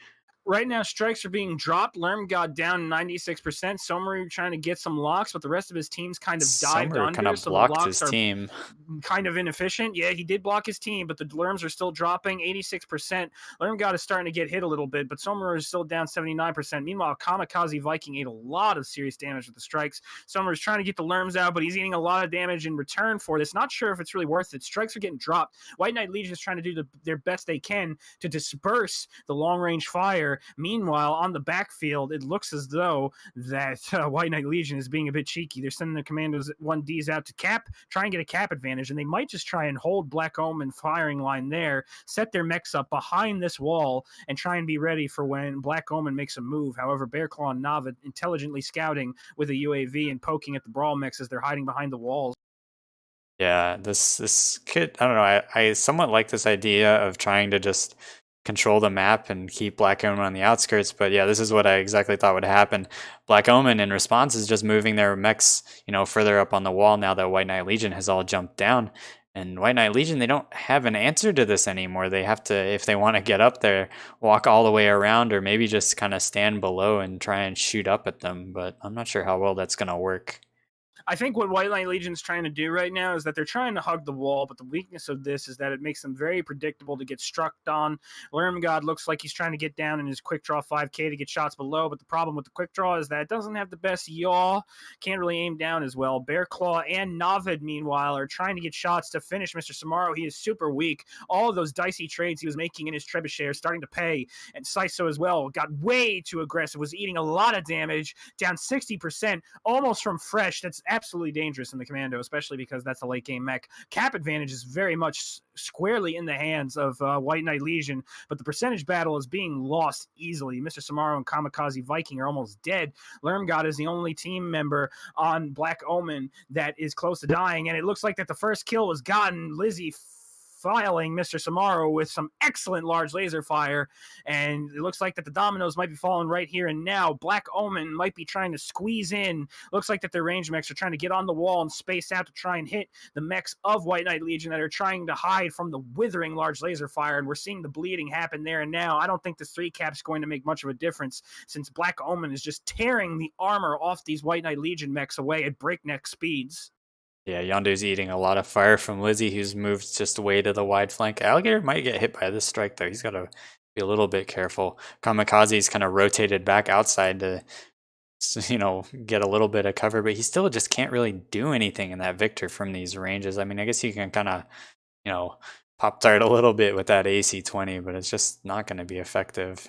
Right now, strikes are being dropped. Lerm got down 96%. Somaru trying to get some locks, but the rest of his team's kind of dived under. Kind of so blocked the locks his are team. Kind of inefficient. Yeah, he did block his team, but the Lerms are still dropping 86%. Lerm God is starting to get hit a little bit, but Somaru is still down 79%. Meanwhile, Kamikaze Viking ate a lot of serious damage with the strikes. Somaru is trying to get the Lerms out, but he's eating a lot of damage in return for this. Not sure if it's really worth it. Strikes are getting dropped. White Knight Legion is trying to do their best they can to disperse the long-range fire. Meanwhile, on the backfield, it looks as though that White Knight Legion is being a bit cheeky. They're sending their Commandos 1Ds out to cap, try and get a cap advantage, and they might just try and hold Black Omen firing line there, set their mechs up behind this wall, and try and be ready for when Black Omen makes a move. However, Bearclaw and Navid intelligently scouting with a UAV and poking at the Brawl mechs as they're hiding behind the walls. Yeah, this kid, I don't know, I somewhat like this idea of trying to just control the map and keep Black Omen on the outskirts, but yeah, this is what I exactly thought would happen. Black Omen in response is just moving their mechs, further up on the wall now that White Knight Legion has all jumped down. And White Knight Legion, they don't have an answer to this anymore. They have to, if they want to get up there, walk all the way around or maybe just kind of stand below and try and shoot up at them, but I'm not sure how well that's going to work. I think what White Knight Legion's trying to do right now is that they're trying to hug the wall, but the weakness of this is that it makes them very predictable to get struck on. Lerm God looks like he's trying to get down in his quick draw 5K to get shots below, but the problem with the quick draw is that it doesn't have the best yaw, can't really aim down as well. Bearclaw and Navid, meanwhile, are trying to get shots to finish Mr. Samaro. He is super weak. All of those dicey trades he was making in his trebuchet are starting to pay, and Siso as well got way too aggressive, was eating a lot of damage, down 60%, almost from fresh. That's absolutely dangerous in the commando, especially because that's a late game mech. Cap advantage is very much squarely in the hands of White Knight Legion, but the percentage battle is being lost easily. Mr. Samaro and Kamikaze Viking are almost dead. Lermgod is the only team member on Black Omen that is close to dying, and it looks like that the first kill was gotten. Lizzie filing Mr. Samaro with some excellent large laser fire, and it looks like that the dominoes might be falling right here and now. Black Omen might be trying to squeeze in. Looks like that their range mechs are trying to get on the wall and space out to try and hit the mechs of White Knight Legion that are trying to hide from the withering large laser fire, and we're seeing the bleeding happen there and now. I don't think this 3-cap is going to make much of a difference, since Black Omen is just tearing the armor off these White Knight Legion mechs away at breakneck speeds. Yeah, Yondu's eating a lot of fire from Lizzie, who's moved just away to the wide flank. Alligator might get hit by this strike, though. He's got to be a little bit careful. Kamikaze's kind of rotated back outside to, get a little bit of cover, but he still just can't really do anything in that Victor from these ranges. I mean, I guess you can kind of, pop dart a little bit with that AC-20, but it's just not going to be effective.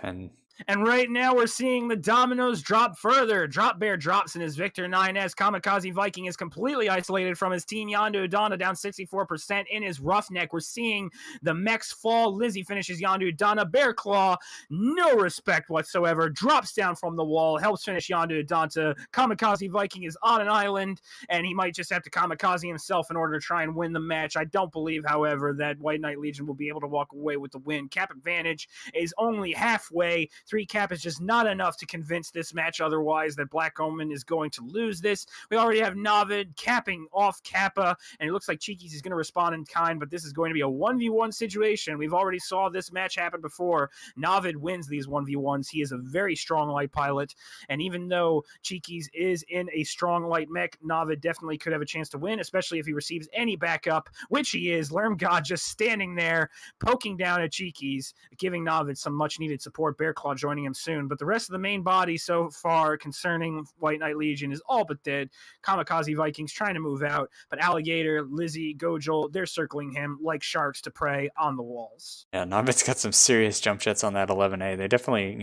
And right now we're seeing the dominoes drop further. Drop Bear drops in his Victor 9S. Kamikaze Viking is completely isolated from his team. Yondu Donna down 64% in his Roughneck. We're seeing the mechs fall. Lizzie finishes Yondu Donna. Bear Claw, no respect whatsoever, drops down from the wall, helps finish Yondu Donna. Kamikaze Viking is on an island, and he might just have to kamikaze himself in order to try and win the match. I don't believe, however, that White Knight Legion will be able to walk away with the win. Cap advantage is only halfway. 3-cap is just not enough to convince this match otherwise that Black Omen is going to lose this. We already have Navid capping off Kappa, and it looks like Cheekies is going to respond in kind, but this is going to be a 1v1 situation. We've already saw this match happen before. Navid wins these 1v1s. He is a very strong light pilot, and even though Cheekies is in a strong light mech, Navid definitely could have a chance to win, especially if he receives any backup, which he is. Lermgod just standing there, poking down at Cheekies, giving Navid some much-needed support. Bearclaw joining him soon, but the rest of the main body so far concerning White Knight Legion is all but dead. Kamikaze Vikings trying to move out, but Alligator, Lizzie, Gojol, they're circling him like sharks to prey on the walls. Yeah, Navid's got some serious jump jets on that 11A. They definitely,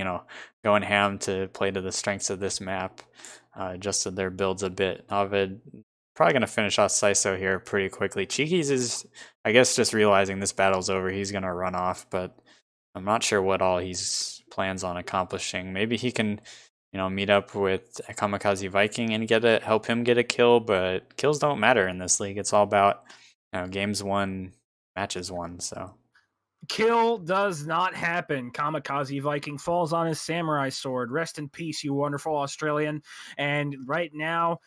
going ham to play to the strengths of this map, adjusted their builds a bit. Navid probably going to finish off Saiso here pretty quickly. Cheekies is, I guess, just realizing this battle's over. He's going to run off, but I'm not sure what all he's plans on accomplishing. Maybe he can, meet up with a Kamikaze Viking and help him get a kill, but kills don't matter in this league. It's all about, games won, matches won, so. Kill does not happen. Kamikaze Viking falls on his samurai sword. Rest in peace, you wonderful Australian. And right now,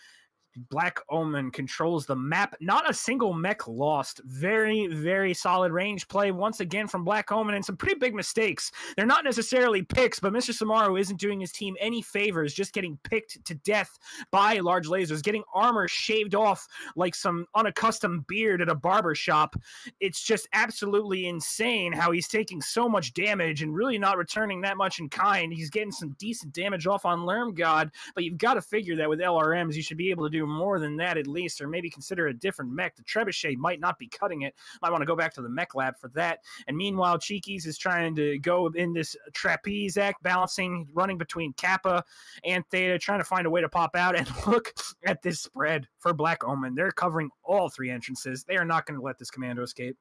Black Omen controls the map. Not a single mech lost. Very, very solid range play once again from Black Omen, and some pretty big mistakes. They're not necessarily picks, but Mr. Samaro isn't doing his team any favors, just getting picked to death by large lasers, getting armor shaved off like some unaccustomed beard at a barber shop. It's just absolutely insane how he's taking so much damage and really not returning that much in kind. He's getting some decent damage off on Lermgod, but you've got to figure that with LRMs, you should be able to do more than that at least, or maybe consider a different mech. The Trebuchet might not be cutting it. Might want to go back to the mech lab for that. And meanwhile, Cheekies is trying to go in this trapeze act, balancing, running between Kappa and Theta, trying to find a way to pop out. And look at this spread for Black Omen. They're covering all three entrances. They are not going to let this commando escape.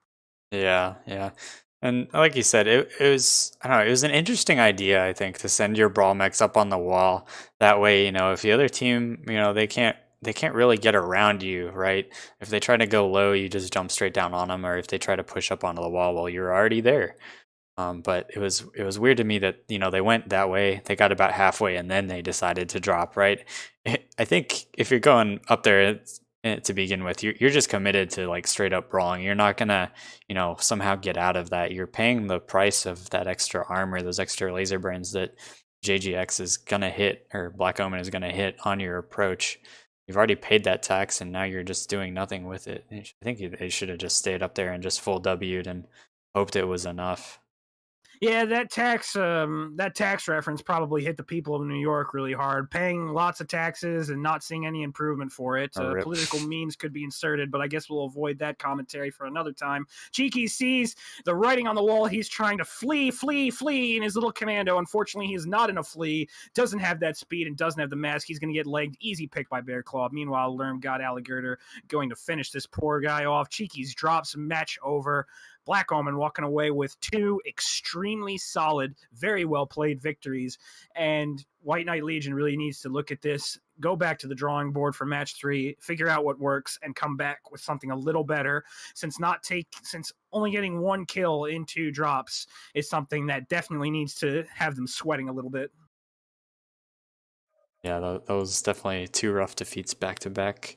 Yeah. And like you said, it was, I don't know, it was an interesting idea, I think, to send your brawl mechs up on the wall. That way, if the other team, they can't really get around you, right? If they try to go low, you just jump straight down on them, or if they try to push up onto the wall, well, you're already there. But it was weird to me that they went that way. They got about halfway and then they decided to drop, right? I think if you're going up there to begin with, you're just committed to like straight up brawling. You're not gonna somehow get out of that. You're paying the price of that extra armor, those extra laser brains that JGX is gonna hit, or Black Omen is gonna hit on your approach. You've already paid that tax, and now you're just doing nothing with it. I think they should have just stayed up there and just full W'd and hoped it was enough. Yeah, that tax reference probably hit the people of New York really hard. Paying lots of taxes and not seeing any improvement for it. A rip. Political memes could be inserted, but I guess we'll avoid that commentary for another time. Cheeky sees the writing on the wall. He's trying to flee, flee, flee in his little commando. Unfortunately, he is not in a flee. Doesn't have that speed and doesn't have the mask. He's going to get legged. Easy pick by Bear Claw. Meanwhile, Lerm got Alligator going to finish this poor guy off. Cheeky's drops, match over. Black Omen walking away with two extremely solid, very well played victories. And White Knight Legion really needs to look at this, go back to the drawing board for match 3, figure out what works, and come back with something a little better. Since only getting 1 kill in 2 drops is something that definitely needs to have them sweating a little bit. Yeah, that was definitely 2 rough defeats back to back.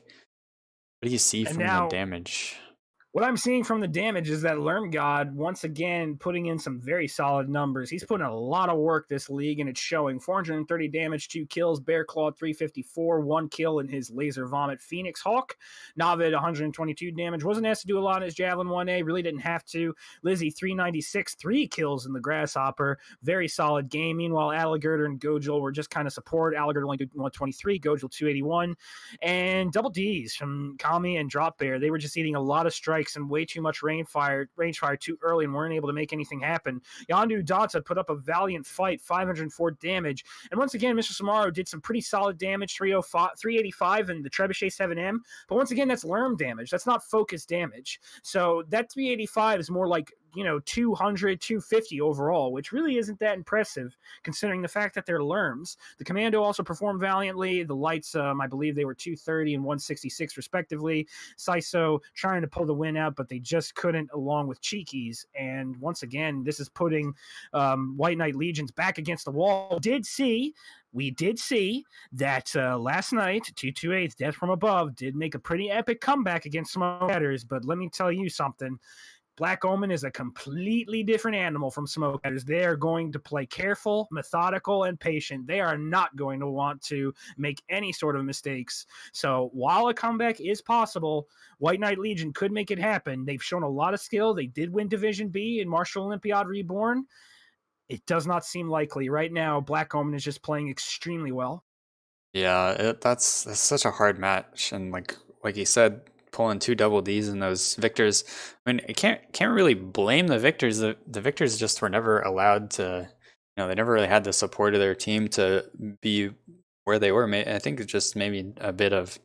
What do you see from the damage? What I'm seeing from the damage is that Lerm God, once again, putting in some very solid numbers. He's putting a lot of work this league, and it's showing. 430 damage, 2 kills. Bear Claw, 354, 1 kill in his Laser Vomit Phoenix Hawk. Navid, 122 damage. Wasn't asked to do a lot in his Javelin 1A. Really didn't have to. Lizzie, 396, 3 kills in the Grasshopper. Very solid game. Meanwhile, Alligator and Gojul were just kind of support. Alligator only did 123, Gojul 281. And double Ds from Kami and Drop Bear. They were just eating a lot of strikes and way too much range fire too early and weren't able to make anything happen. Yandu Dotsa put up a valiant fight, 504 damage. And once again, Mr. Samaro did some pretty solid damage, 385 in the Trebuchet 7M. But once again, that's Lerm damage. That's not focus damage. So that 385 is more like 200, 250 overall, which really isn't that impressive considering the fact that they're Lerms. The Commando also performed valiantly. The Lights, I believe they were 230 and 166 respectively. Saiso trying to pull the win out, but they just couldn't, along with Cheekies. And once again, this is putting White Knight Legions back against the wall. We did see that last night, 228 Death from Above did make a pretty epic comeback against Smoke Headers, but let me tell you something. Black Omen is a completely different animal from Smoke Headers. They are going to play careful, methodical, and patient. They are not going to want to make any sort of mistakes. So while a comeback is possible, White Knight Legion could make it happen. They've shown a lot of skill. They did win Division B in Martial Olympiad Reborn. It does not seem likely. Right now, Black Omen is just playing extremely well. Yeah, that's such a hard match, and like you said, pulling 2 double Ds in those victors. I mean, I can't really blame the victors. The victors just were never allowed to, they never really had the support of their team to be where they were. I think it's just maybe a bit of,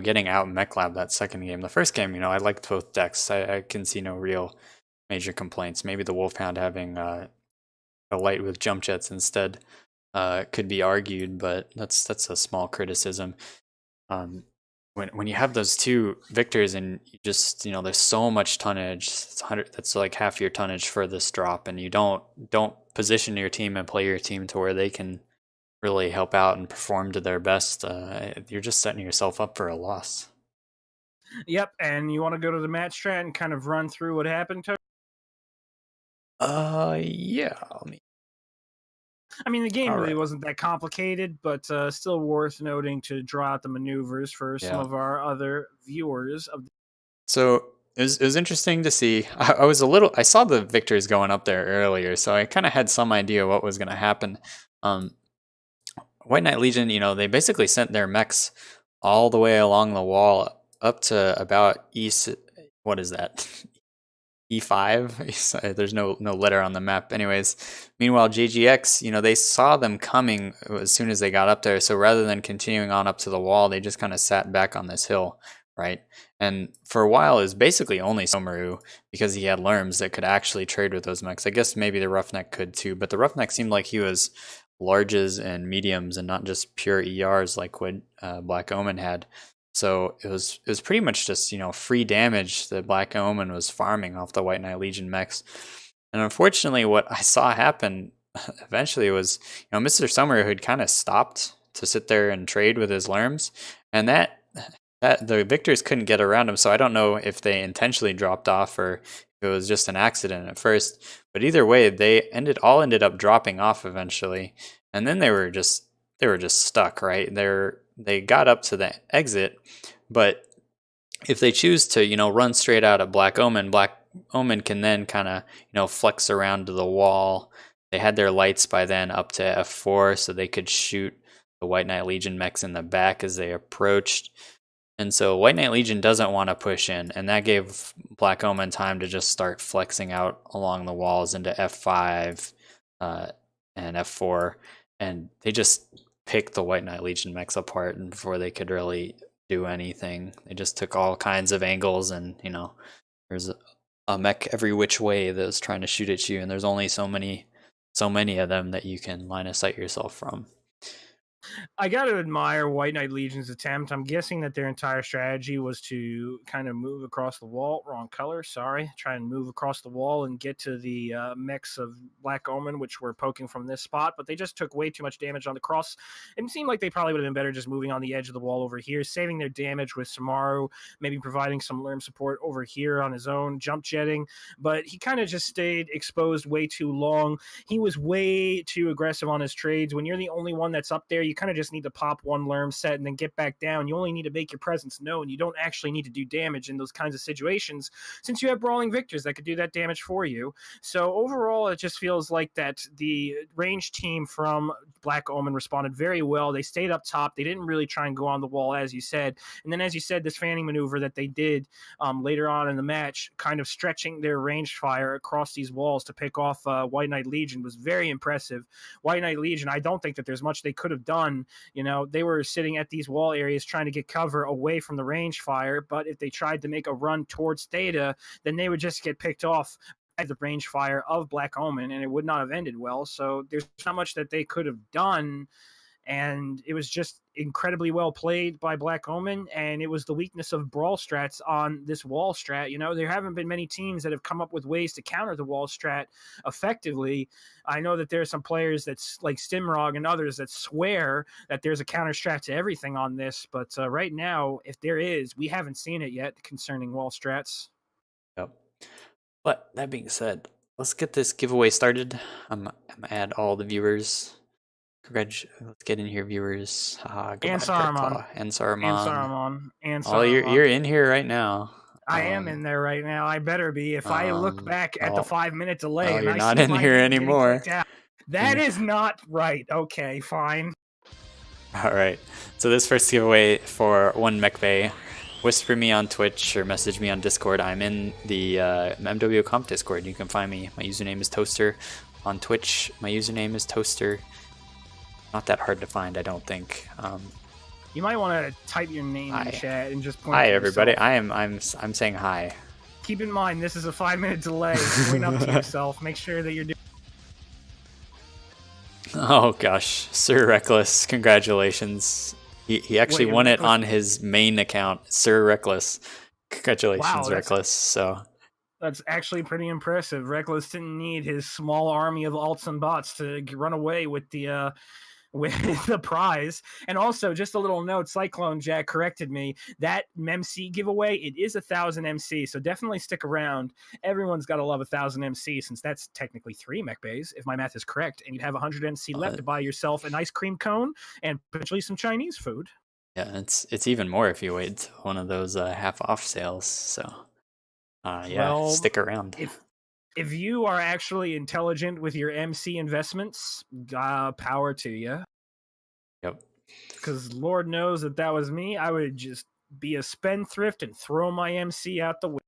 getting out in Mech Lab that second game. The first game, I liked both decks. I can see no real major complaints. Maybe the Wolfhound having a light with jump jets instead could be argued, but that's a small criticism. When you have those 2 victors and you just there's so much tonnage, it's 100, that's like half your tonnage for this drop, and you don't position your team and play your team to where they can really help out and perform to their best, you're just setting yourself up for a loss. Yep, and you want to go to the match strat and kind of run through what happened to? Yeah. I mean, the game really wasn't that complicated, but still worth noting to draw out the maneuvers for some of our other viewers. So it was interesting to see. I saw the victors going up there earlier, so I kind of had some idea what was going to happen. White Knight Legion, they basically sent their mechs all the way along the wall up to about east. What is that? E5. There's no letter on the map. Anyways, meanwhile, JGX, they saw them coming as soon as they got up there. So rather than continuing on up to the wall, they just kind of sat back on this hill, right? And for a while, it was basically only Somaru because he had Lerms that could actually trade with those mechs. I guess maybe the Roughneck could too, but the Roughneck seemed like he was larges and mediums and not just pure ERs like what Black Omen had. So it was pretty much just free damage that Black Omen was farming off the White Knight Legion mechs. And unfortunately, what I saw happen eventually was Mr. Summer, who'd kind of stopped to sit there and trade with his Lerms, and that the victors couldn't get around him. So I don't know if they intentionally dropped off or if it was just an accident at first. But either way, they all ended up dropping off eventually, and then they were just stuck, right? They got up to the exit, but if they choose to, run straight out of Black Omen, Black Omen can then kind of flex around to the wall. They had their lights by then up to F4, so they could shoot the White Knight Legion mechs in the back as they approached. And so White Knight Legion doesn't want to push in, and that gave Black Omen time to just start flexing out along the walls into F5 and F4, and they just picked the White Knight Legion mechs apart, and before they could really do anything, they just took all kinds of angles, and there's a mech every which way that was trying to shoot at you, and there's only so many of them that you can line of sight yourself from. I got to admire White Knight Legion's attempt. I'm guessing that their entire strategy was to kind of move across the wall. Wrong color, sorry. Try and move across the wall and get to the mechs of Black Omen, which were poking from this spot. But they just took way too much damage on the cross. It seemed like they probably would have been better just moving on the edge of the wall over here, saving their damage with Samaru, maybe providing some Lerm support over here on his own, jump jetting. But he kind of just stayed exposed way too long. He was way too aggressive on his trades. When you're the only one that's up there, you kind of just need to pop one Lerm set and then get back down. You only need to make your presence known. You don't actually need to do damage in those kinds of situations, since you have Brawling Victors that could do that damage for you. So overall, it just feels like that the range team from Black Omen responded very well. They stayed up top. They didn't really try and go on the wall, as you said. And then, as you said, this fanning maneuver that they did later on in the match, kind of stretching their range fire across these walls to pick off White Knight Legion, was very impressive. White Knight Legion, I don't think that there's much they could have done. They were sitting at these wall areas trying to get cover away from the range fire, but if they tried to make a run towards Theta, then they would just get picked off by the range fire of Black Omen, and it would not have ended well. So there's not much that they could have done, and it was just incredibly well played by Black Omen, and it was the weakness of brawl strats on this wall strat. There haven't been many teams that have come up with ways to counter the wall strat effectively. I know that there are some players that's like Stimrog and others that swear that there's a counter strat to everything on this, but right now, if there is, we haven't seen it yet concerning wall strats. Yep. But that being said, let's get this giveaway started. I'm gonna add all the viewers. Let's get in here, viewers. And Saruman. And Saruman. And Saruman. Oh, you're in here right now. I am in there right now. I better be. If I look back at the 5-minute delay, and you're I not see in here anymore. That is not right. Okay, fine. All right. So this first giveaway for one mech bay. Whisper me on Twitch or message me on Discord. I'm in the MW Comp Discord. You can find me. My username is Toaster. On Twitch, my username is Toaster. Not that hard to find, I don't think. You might want to type your name in chat and just point. Hi, everybody. I'm saying hi. Keep in mind, this is a 5-minute delay. Point up to yourself. Make sure that you're doing. Oh gosh, Sir Reckless, congratulations. He actually won it on his main account, Sir Reckless. Congratulations, wow, Reckless. So that's actually pretty impressive. Reckless didn't need his small army of alts and bots to run away with the prize. And also, just a little note, Cyclone Jack corrected me. That MC giveaway, it is 1,000 MC, so definitely stick around. Everyone's got to love 1,000 MC, since that's technically 3 mech bays, if my math is correct, and you'd have 100 MC left to buy yourself an ice cream cone and potentially some Chinese food. Yeah, it's even more if you wait to one of those half off sales. So well, stick around. If you are actually intelligent with your MC investments, power to you. Yep. Because Lord knows that was me. I would just be a spendthrift and throw my MC out the window.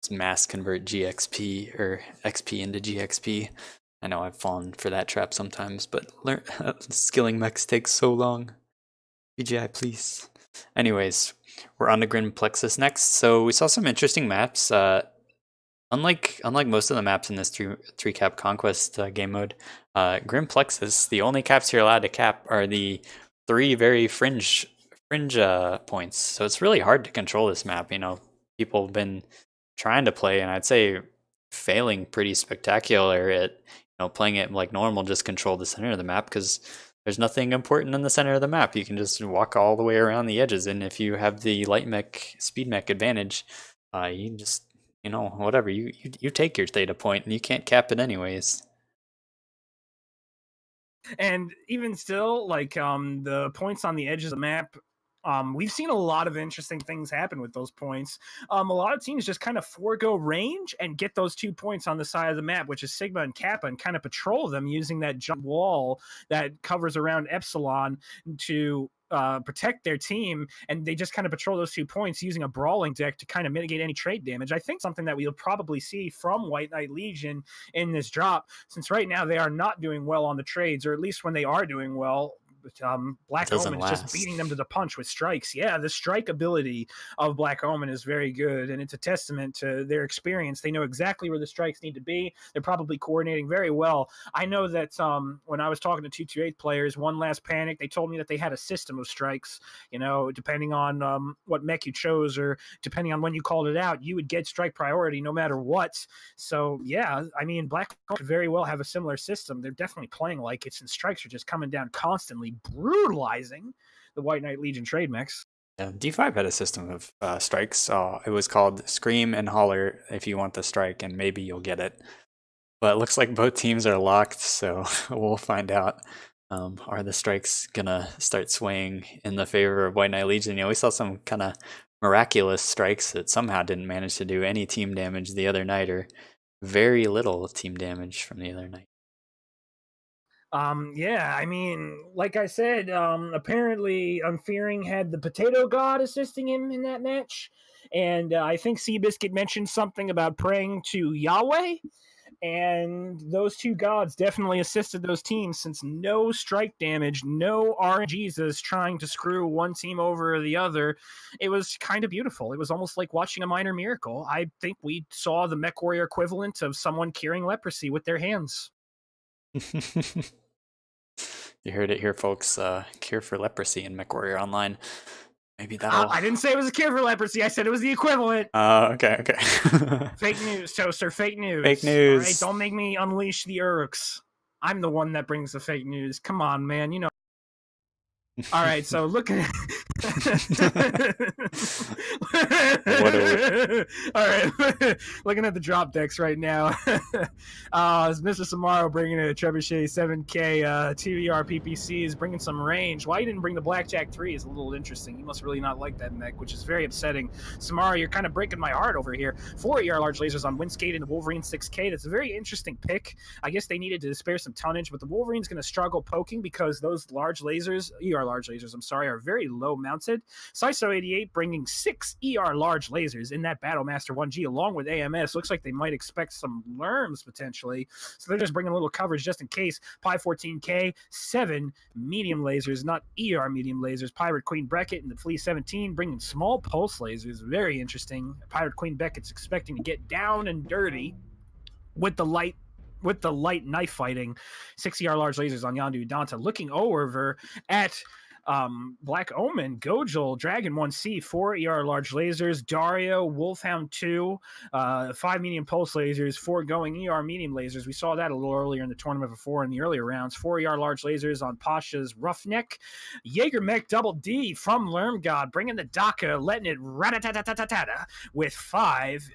It's mass convert GXP or XP into GXP. I know I've fallen for that trap sometimes, but skilling mechs takes so long. BGI, please. Anyways, we're on to Grim Plexus next. So we saw some interesting maps. Unlike most of the maps in this three cap conquest game mode, Grim Plexus, the only caps you're allowed to cap are the 3 very fringe points. So it's really hard to control this map. People have been trying to play, and I'd say failing pretty spectacular at playing it like normal, just control the center of the map, because there's nothing important in the center of the map. You can just walk all the way around the edges, and if you have the light mech, speed mech advantage, you can just whatever, you take your theta point, and you can't cap it anyways. And even still, like the points on the edges of the map We've seen a lot of interesting things happen with those points. A lot of teams just kind of forego range and get those 2 points on the side of the map, which is Sigma and Kappa, and kind of patrol them using that jump wall that covers around Epsilon to protect their team, and they just kind of patrol those 2 points using a brawling deck to kind of mitigate any trade damage. I think something that we'll probably see from White Knight Legion in this drop, since right now they are not doing well on the trades, or at least when they are doing well, Black Omen is just beating them to the punch with strikes. Yeah, the strike ability of Black Omen is very good, and it's a testament to their experience. They know exactly where the strikes need to be. They're probably coordinating very well. I know that when I was talking to 228 players, One Last Panic, they told me that they had a system of strikes. You know, depending on what mech you chose, or depending on when you called it out, you would get strike priority no matter what. So yeah, I mean, Black Omen could very well have a similar system. They're definitely playing like it, since strikes are just coming down constantly, brutalizing the White Knight Legion trade mix. Yeah, D5 had a system of strikes. It was called Scream and Holler if you want the strike, and maybe you'll get it. But it looks like both teams are locked, so we'll find out. Are the strikes gonna start swaying in the favor of White Knight Legion? You know, we saw some kind of miraculous strikes that somehow didn't manage to do any team damage the other night, or very little team damage from the other night. Yeah, I mean, like I said, apparently Unfearing had the Potato God assisting him in that match, and I think Seabiscuit mentioned something about praying to Yahweh, and those two gods definitely assisted those teams, since no strike damage, no RNGs trying to screw one team over the other. It was kind of beautiful. It was almost like watching a minor miracle. I think we saw the Mech Warrior equivalent of someone curing leprosy with their hands. You heard it here, folks. Cure for leprosy in MechWarrior Online. Maybe that'll... I didn't say it was a cure for leprosy. I said it was the equivalent. Okay. Fake news, Toaster. Fake news. Fake news. All right, don't make me unleash the Uruks. I'm the one that brings the fake news. Come on, man. You know. All right, so looking at all right, looking at the drop decks right now. Is Mr. Samaro bringing a Trebuchet 7K 2ER PPC, is bringing some range. Why you didn't bring the Blackjack 3 is a little interesting. You must really not like that mech, which is very upsetting. Samaro, you're kind of breaking my heart over here. 4 ER large lasers on Windskate and the Wolverine 6K. That's a very interesting pick. I guess they needed to spare some tonnage, but the Wolverine's going to struggle poking because those large lasers, large lasers, I'm sorry, are very low mounted. Siso 88 bringing 6 ER large lasers in that Battlemaster 1G along with AMS. Looks like they might expect some Lerms potentially, so they're just bringing a little coverage just in case. Pi 14K, 7 medium lasers, not ER medium lasers. Pirate Queen Beckett and the Flea 17 bringing small pulse lasers. Very interesting. Pirate Queen Beckett's expecting to get down and dirty with the light knife fighting. 6 ER large lasers on Yondu Danta. Looking over at Black Omen, Gojol, Dragon 1C, 4 ER large lasers, Dario, Wolfhound 2, 5 medium pulse lasers, 4 going ER medium lasers. We saw that a little earlier in the tournament before in the earlier rounds. 4 ER large lasers on Pasha's Roughneck. Jaeger Mech Double D from Lermgod, bringing the DACA, letting it rat-a-ta-ta-ta-ta-ta with 5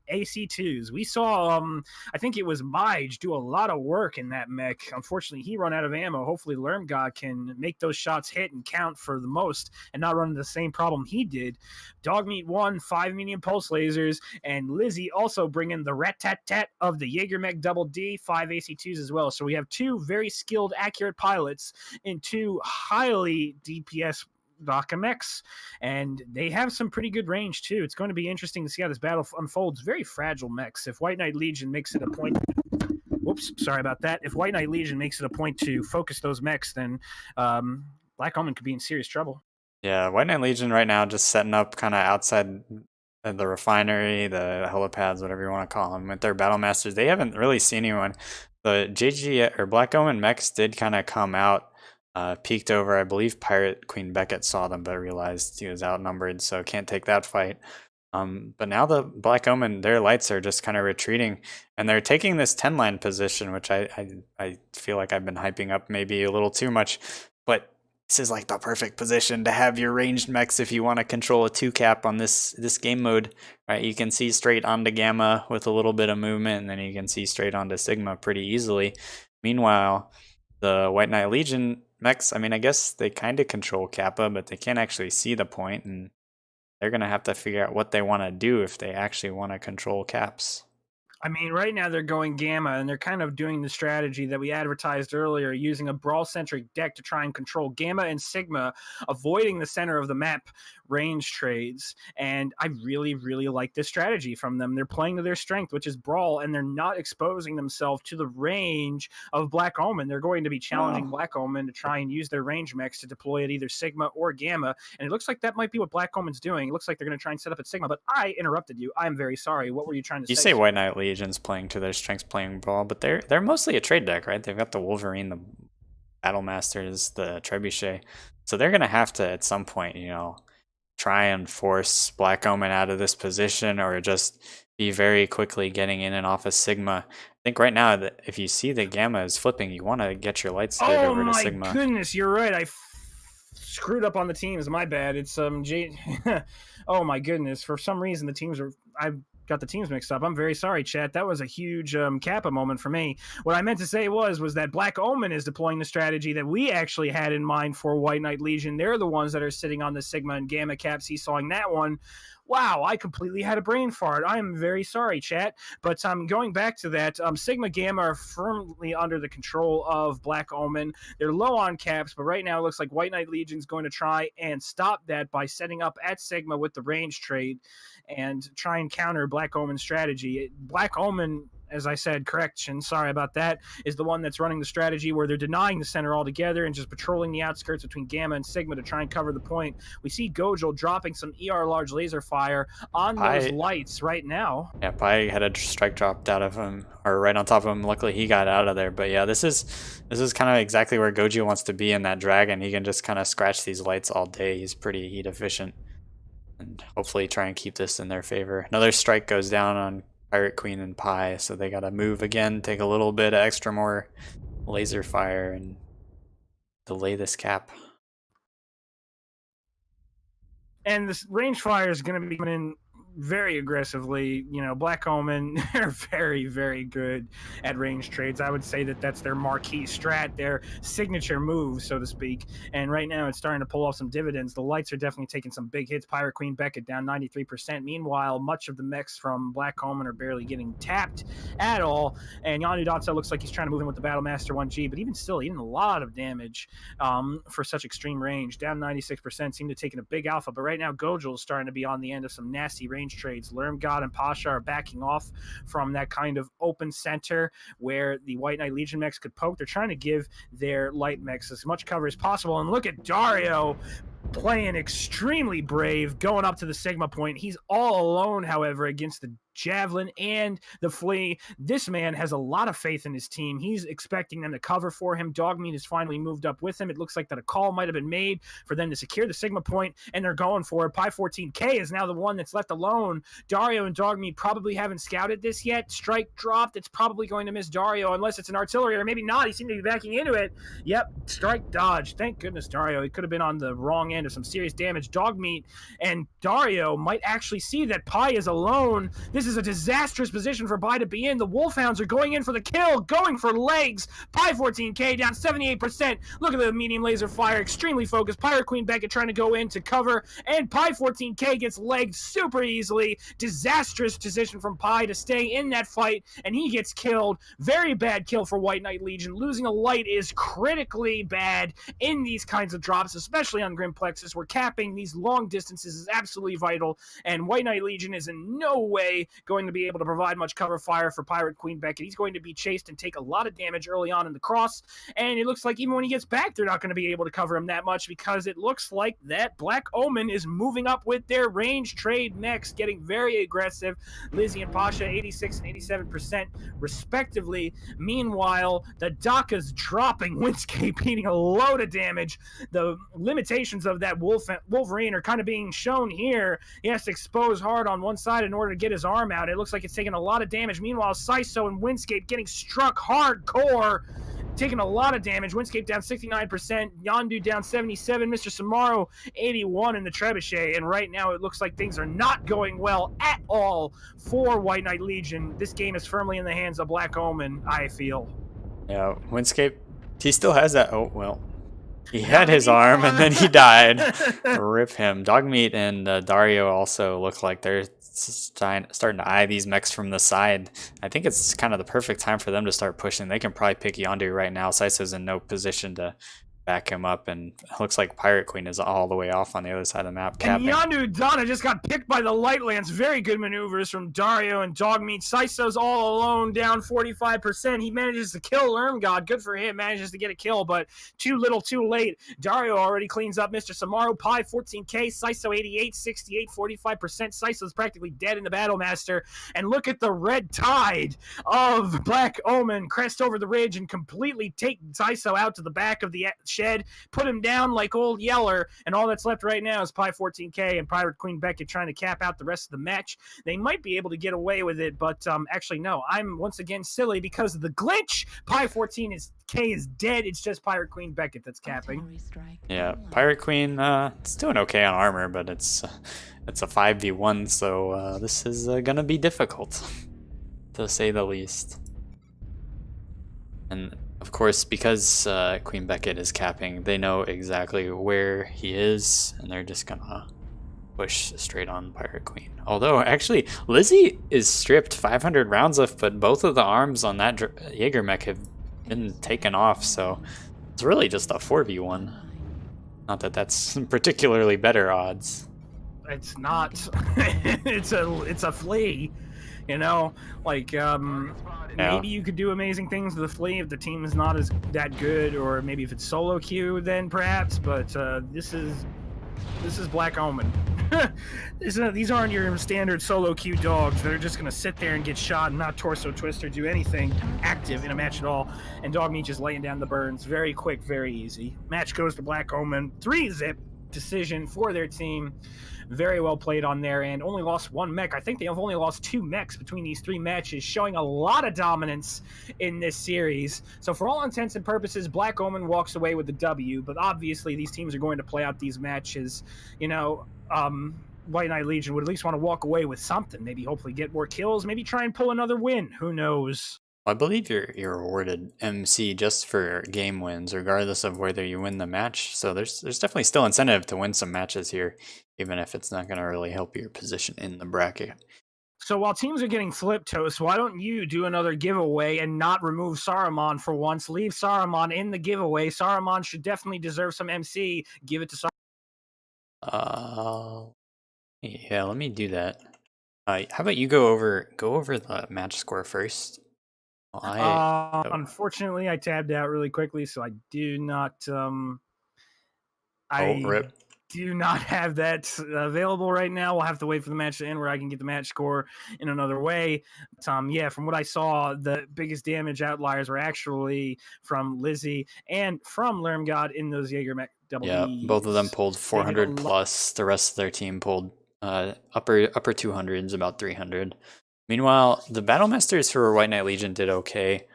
AC2s. We saw, I think it was Mige do a lot of work in that mech. Unfortunately, he run out of ammo. Hopefully, Lermgod can make those shots hit and count for the most and not run into the same problem he did. Dogmeat 1, 5 medium pulse lasers, and Lizzie also bringing the rat-tat-tat of the Jaeger Mech Double D, 5 AC2s as well. So we have 2 very skilled, accurate pilots and 2 highly DPS Mechs, and they have some pretty good range too. It's going to be interesting to see how this battle unfolds. Very fragile mechs. If White Knight Legion makes it a point, If White Knight Legion makes it a point to focus those mechs, then Black Omen could be in serious trouble. Yeah, White Knight Legion right now just setting up kind of outside the refinery, the helipads, whatever you want to call them, with their battle masters. They haven't really seen anyone. The JG or Black Omen mechs did kind of come out. Peeked over, I believe Pirate Queen Beckett saw them, but realized he was outnumbered, so can't take that fight. But now the Black Omen, their lights are just kind of retreating, and they're taking this 10-line position, which I feel like I've been hyping up maybe a little too much, but this is like the perfect position to have your ranged mechs if you want to control a 2-cap on this game mode, right? You can see straight onto Gamma with a little bit of movement, and then you can see straight onto Sigma pretty easily. Meanwhile, the White Knight Legion mechs, I mean, I guess they kind of control Kappa, but they can't actually see the point, and they're going to have to figure out what they want to do if they actually want to control Caps. I mean, right now they're going Gamma, and they're kind of doing the strategy that we advertised earlier, using a brawl-centric deck to try and control Gamma and Sigma, avoiding the center of the map range trades. And I really, really like this strategy from them. They're playing to their strength, which is brawl, and they're not exposing themselves to the range of Black Omen. They're going to be challenging Black Omen to try and use their range mechs to deploy at either Sigma or Gamma. And it looks like that might be what Black Omen's doing. It looks like they're going to try and set up at Sigma, but I interrupted you. I'm very sorry. What were you trying to say? You say White Knight Legion's playing to their strengths, playing brawl, but they're mostly a trade deck, right? They've got the Wolverine, the Battle Masters, the Trebuchet, so they're gonna have to at some point, you know, try and force Black Omen out of this position, or just be very quickly getting in and off of Sigma. I think right now that if you see the Gamma is flipping, you want to get your light slid over to Sigma. Oh my goodness, you're right. I screwed up on the teams. My bad. It's oh my goodness. For some reason, the teams are. I got the teams mixed up. I'm very sorry, chat. That was a huge Kappa moment for me. What I meant to say was that Black Omen is deploying the strategy that we actually had in mind for White Knight Legion. They're the ones that are sitting on the Sigma and Gamma caps, seesawing that one. Wow, I completely had a brain fart. I am very sorry, chat. But going back to that, Sigma Gamma are firmly under the control of Black Omen. They're low on caps, but right now it looks like White Knight Legion's going to try and stop that by setting up at Sigma with the range trade and try and counter Black Omen's strategy. Black Omen, as I said, correction, sorry about that, is the one that's running the strategy where they're denying the center altogether and just patrolling the outskirts between Gamma and Sigma to try and cover the point. We see Gojol dropping some ER large laser fire on those lights right now. Yeah, Pi had a strike dropped out of him, or right on top of him. Luckily, he got out of there. But yeah, this is kind of exactly where Goji wants to be in that dragon. He can just kind of scratch these lights all day. He's pretty heat efficient, and hopefully try and keep this in their favor. Another strike goes down on Pirate Queen and Pi, so they gotta move again, take a little bit of extra more laser fire, and delay this cap. And this range fire is going to be coming in very aggressively. You know, Black Omen, they're very, very good at range trades. I would say that that's their marquee strat, their signature move, so to speak. And right now it's starting to pull off some dividends. The lights are definitely taking some big hits. Pirate Queen Beckett down 93%. Meanwhile, much of the mechs from Black Omen are barely getting tapped at all. And Yondu Dotso looks like he's trying to move in with the Battle Master 1G, but even still, a lot of damage for such extreme range. Down 96%, seem to have taken a big alpha. But right now, Gojol is starting to be on the end of some nasty range trades. Lermgod and Pasha are backing off from that kind of open center where the White Knight Legion mechs could poke. They're trying to give their light mechs as much cover as possible. And look at Dario playing extremely brave, going up to the Sigma point. He's all alone, however, against the Javelin and the Flea. This man has a lot of faith in his team. He's expecting them to cover for him. Dogmeat has finally moved up with him. It looks like that a call might have been made for them to secure the Sigma point, and they're going for it. Pi 14K is now the one that's left alone. Dario and Dogmeat probably haven't scouted this yet. Strike dropped. It's probably going to miss Dario unless it's an artillery, or maybe not. He seemed to be backing into it. Yep, strike dodge. Thank goodness Dario. He could have been on the wrong end of some serious damage. Dogmeat and Dario might actually see that Pi is alone. This is a disastrous position for Pi to be in. The Wolfhounds are going in for the kill, going for legs. Pi 14K down 78%. Look at the medium laser fire, extremely focused. Pirate Queen Beckett trying to go in to cover, and Pi 14K gets legged super easily. Disastrous decision from Pi to stay in that fight, and he gets killed. Very bad kill for White Knight Legion. Losing a light is critically bad in these kinds of drops, especially on Grim Plexus, where capping these long distances is absolutely vital, and White Knight Legion is in no way going to be able to provide much cover fire for Pirate Queen Beckett. He's going to be chased and take a lot of damage early on in the cross, and it looks like even when he gets back, they're not going to be able to cover him that much, because it looks like that Black Omen is moving up with their range trade mechs, getting very aggressive. Lizzie and Pasha 86 and 87% respectively. Meanwhile, the Daka's dropping. Windscape eating a load of damage. The limitations of that Wolverine are kind of being shown here. He has to expose hard on one side in order to get his arm out. It looks like it's taking a lot of damage. Meanwhile, Saiso and Windscape getting struck hardcore, taking a lot of damage. Windscape down 69%, Yondu down 77, Mr. Samaro 81 in the Trebuchet, and right now it looks like things are not going well at all for White Knight Legion. This game is firmly in the hands of Black Omen, I feel. Yeah, Windscape, he still has that. Oh, well, He had his arm and then he died. Rip him. Dogmeat and Dario also look like they're starting to eye these mechs from the side. I think it's kind of the perfect time for them to start pushing. They can probably pick Yondu right now. Saiso's in no position to back him up, and it looks like Pirate Queen is all the way off on the other side of the map. Capping. And Yondu Donna just got picked by the Light Lance. Very good maneuvers from Dario and Dogmeat. Saiso's all alone, down 45%. He manages to kill Ermgod. Good for him. Manages to get a kill, but too little, too late. Dario already cleans up Mr. Samaro. Pi 14k. Saiso 88, 68, 45%. Saiso's practically dead in the Battle Master. And look at the red tide of Black Omen crest over the ridge and completely take Saiso out to the back of the shed, put him down like old Yeller, and all that's left right now is Pi 14k and Pirate Queen Beckett trying to cap out the rest of the match. They might be able to get away with it, but actually no, I'm once again silly because of the glitch. Pi 14k is dead. It's just Pirate Queen Beckett that's capping. Yeah, Pirate Queen, it's doing okay on armor, but it's a 5v1, so this is gonna be difficult, to say the least. And of course, because Queen Beckett is capping, they know exactly where he is, and they're just gonna push straight on Pirate Queen. Although, actually, Lizzie is stripped 500 rounds left, but both of the arms on that Jaeger mech have been taken off, so it's really just a 4v1. Not that that's particularly better odds. It's not. it's a flea. You know, like maybe you could do amazing things with the flea if the team is not as that good, or maybe if it's solo queue, then perhaps. But this is Black Omen. These aren't your standard solo queue dogs that are just gonna sit there and get shot and not torso twist or do anything active in a match at all. And Dogmeat just laying down the burns, very quick, very easy. Match goes to Black Omen, 3-zip decision for their team. Very well played on their end. Only lost one mech. I think they have only lost 2 mechs between these 3 matches, showing a lot of dominance in this series. So for all intents and purposes, Black Omen walks away with the W, but obviously these teams are going to play out these matches. You know, White Knight Legion would at least want to walk away with something. Maybe hopefully get more kills, maybe try and pull another win. Who knows? I believe you're awarded MC just for game wins, regardless of whether you win the match. So there's definitely still incentive to win some matches here, even if it's not going to really help your position in the bracket. So while teams are getting flip toast, why don't you do another giveaway and not remove Saruman for once? Leave Saruman in the giveaway. Saruman should definitely deserve some MC. Give it to Saruman. Yeah, let me do that. How about you go over the match score first? Unfortunately, I tabbed out really quickly, so I do not. Rip. Do not have that available right now. We'll have to wait for the match to end where I can get the match score in another way. Yeah, from what I saw, the biggest damage outliers were actually from Lizzie and from Lermgod in those Jaeger mech double. Yeah, both of them pulled 400 plus. The rest of their team pulled upper 200s, about 300. Meanwhile, the Battle Masters for White Knight Legion did okay,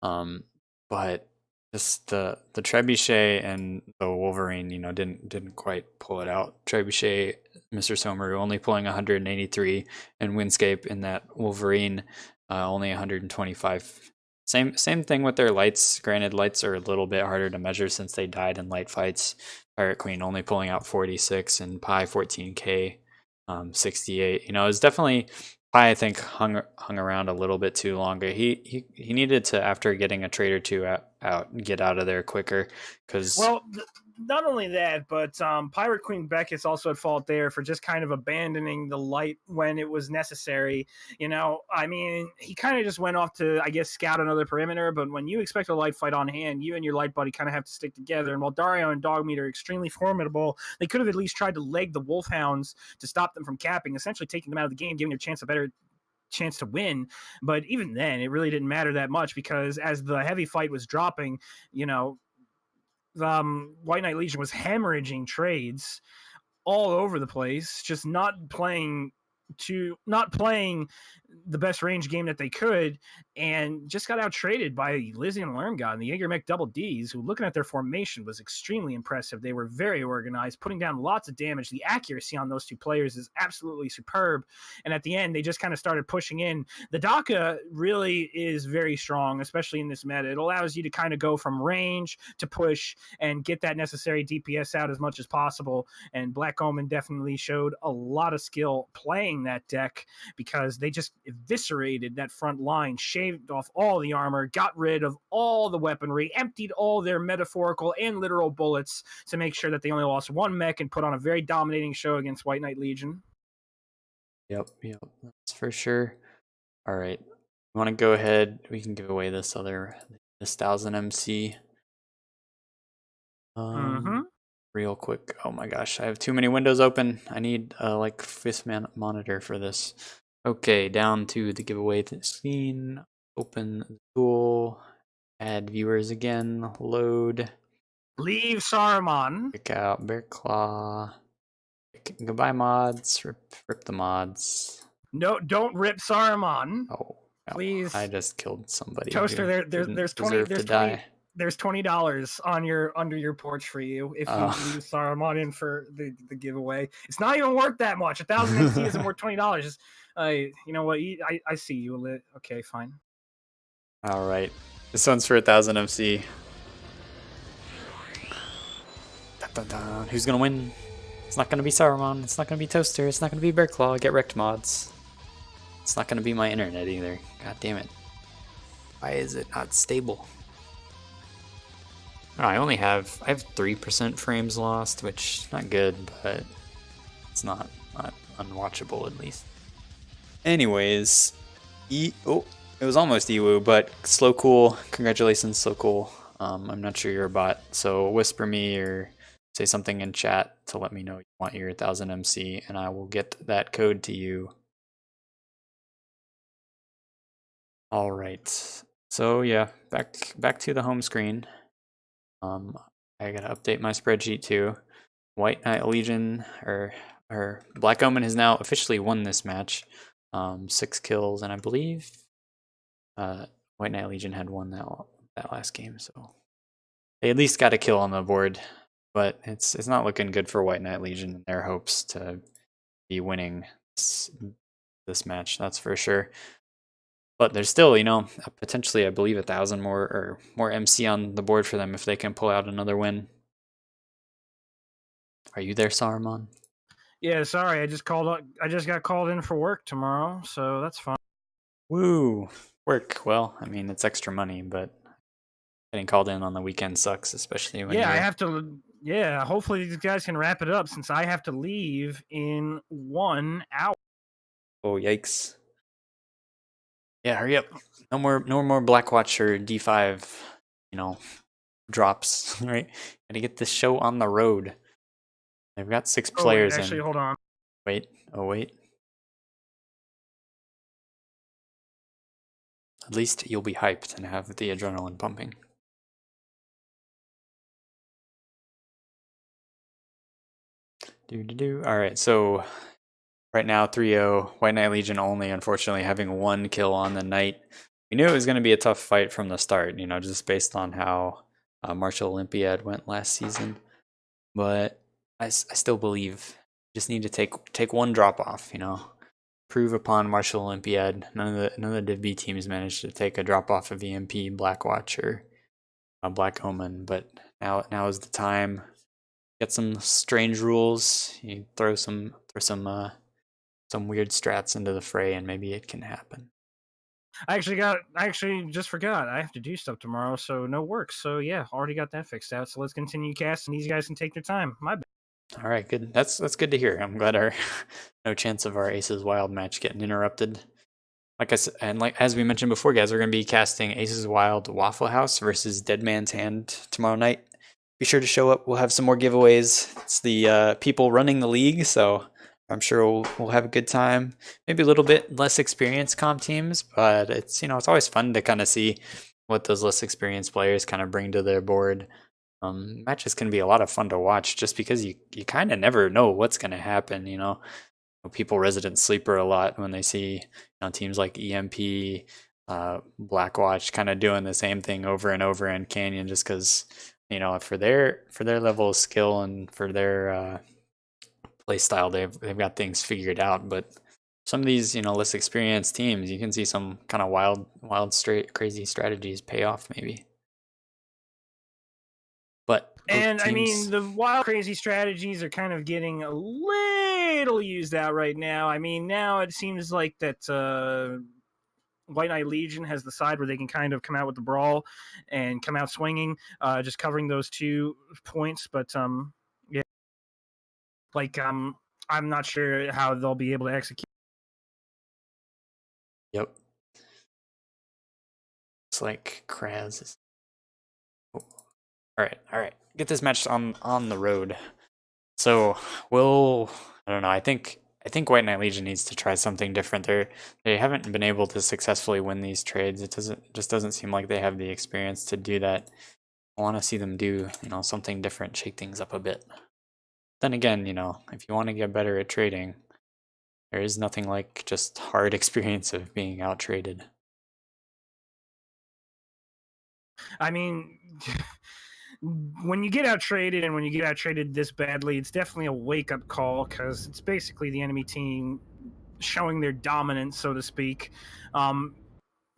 but just the Trebuchet and the Wolverine, didn't quite pull it out. Trebuchet, Mr. Somaru only pulling 183, and Windscape in that Wolverine only 125. Same thing with their lights. Granted, lights are a little bit harder to measure since they died in light fights. Pirate Queen only pulling out 46, and Pi 14k 68. It's definitely. Pi, I think, hung around a little bit too long. He needed to, after getting a trade or two out, get out of there quicker. Well, not only that, but Pirate Queen Beckett's also at fault there for just kind of abandoning the light when it was necessary. I mean, he kind of just went off to, I guess, scout another perimeter. But when you expect a light fight on hand, you and your light buddy kind of have to stick together. And while Dario and Dogmeat are extremely formidable, they could have at least tried to leg the Wolfhounds to stop them from capping, essentially taking them out of the game, giving their chance a better chance to win. But even then, it really didn't matter that much because as the heavy fight was dropping, White Knight Legion was hemorrhaging trades all over the place, just not playing the best range game that they could, and just got out traded by Lizzie and Lermgod and the Jaegermech Double Ds, who, looking at their formation, was extremely impressive. They were very organized, putting down lots of damage. The accuracy on those two players is absolutely superb. And at the end, they just kind of started pushing in. The Daka really is very strong, especially in this meta. It allows you to kind of go from range to push and get that necessary DPS out as much as possible. And Black Omen definitely showed a lot of skill playing that deck, because they just eviscerated that front line, shaved off all the armor, got rid of all the weaponry, emptied all their metaphorical and literal bullets to make sure that they only lost one mech, and put on a very dominating show against White Knight Legion. Yep, that's for sure. All right, you want to go ahead? We can give away this 1000 MC. Real quick. Oh my gosh, I have too many windows open. I need like fist monitor for this. Okay, down to the giveaway screen. Open the tool. Add viewers again. Load. Leave Saruman. Pick out Bear Claw. Goodbye mods. Rip the mods. No, don't rip Saruman. Oh, please. I just killed somebody. Toaster, there's $20 on under your porch for you if you leave Saruman in for the giveaway. It's not even worth that much. 1000 MC isn't worth $20. You know what? I see you. Okay, fine. All right, this one's for 1000 MC. Who's gonna win? It's not gonna be Saruman. It's not gonna be Toaster. It's not gonna be Bear Claw. Get wrecked, mods. It's not gonna be my internet either. God damn it. Why is it not stable? Oh, I have 3% frames lost, which is not good, but it's not unwatchable at least. Anyways, it was almost Ewu, but Slow Cool, congratulations, Slow Cool. I'm not sure you're a bot, so whisper me or say something in chat to let me know you want your 1000 MC, and I will get that code to you. All right, so yeah, back to the home screen. I gotta update my spreadsheet too. White Knight Legion or Black Omen has now officially won this match. 6 kills, and I believe White Knight Legion had won that last game, so they at least got a kill on the board. But it's not looking good for White Knight Legion and their hopes to be winning this match, that's for sure. But there's still, potentially, I believe, 1,000 more MC on the board for them if they can pull out another win. Are you there, Saruman? Yeah, sorry, I just got called in for work tomorrow, so that's fine. Woo, work. Well, I mean, it's extra money, but getting called in on the weekend sucks, especially when I have to. Yeah, hopefully these guys can wrap it up since I have to leave in 1 hour. Oh, yikes. Yeah, hurry up. No more Blackwatch or D5, drops, right? Gotta get this show on the road. They've got 6 players actually, hold on. Wait. At least you'll be hyped and have the adrenaline pumping. Alright, so right now 3-0, White Knight Legion only, unfortunately, having 1 kill on the night. We knew it was going to be a tough fight from the start, just based on how Martial Olympiad went last season. But I still believe just need to take 1 drop off, prove upon Martial Olympiad. None of the Div B teams managed to take a drop off of EMP, Blackwatch, or Black Omen, but now is the time. Get some strange rules. You throw some weird strats into the fray, and maybe it can happen. I actually just forgot. I have to do stuff tomorrow, so no work. So yeah, already got that fixed out. So let's continue casting. These guys can take their time. My bad. All right, good. That's good to hear. I'm glad no chance of our Aces Wild match getting interrupted. Like I said, and as we mentioned before, guys, we're going to be casting Aces Wild Waffle House versus Dead Man's Hand tomorrow night. Be sure to show up. We'll have some more giveaways. It's the people running the league, so I'm sure we'll have a good time. Maybe a little bit less experienced comp teams, but it's it's always fun to kind of see what those less experienced players kind of bring to their board. Matches can be a lot of fun to watch just because you kind of never know what's going to happen. people resident sleeper a lot when they see teams like EMP, Blackwatch kind of doing the same thing over and over in Canyon, just because for their level of skill and for their play style, they've got things figured out. But some of these less experienced teams, you can see some kind of wild, straight, crazy strategies pay off maybe. But and I mean, the wild, crazy strategies are kind of getting a little used out right now. I mean, now it seems like that White Knight Legion has the side where they can kind of come out with the brawl and come out swinging, just covering those 2 points. But yeah, like I'm not sure how they'll be able to execute. Yep. It's like Kraz is. Oh. All right. Get this match on the road. So I don't know. I think White Knight Legion needs to try something different. They haven't been able to successfully win these trades. It doesn't seem like they have the experience to do that. I want to see them do something different, shake things up a bit. Then again, if you want to get better at trading, there is nothing like just hard experience of being out traded. I mean, when you get out traded and when you get out traded this badly, it's definitely a wake up call, because it's basically the enemy team showing their dominance, so to speak,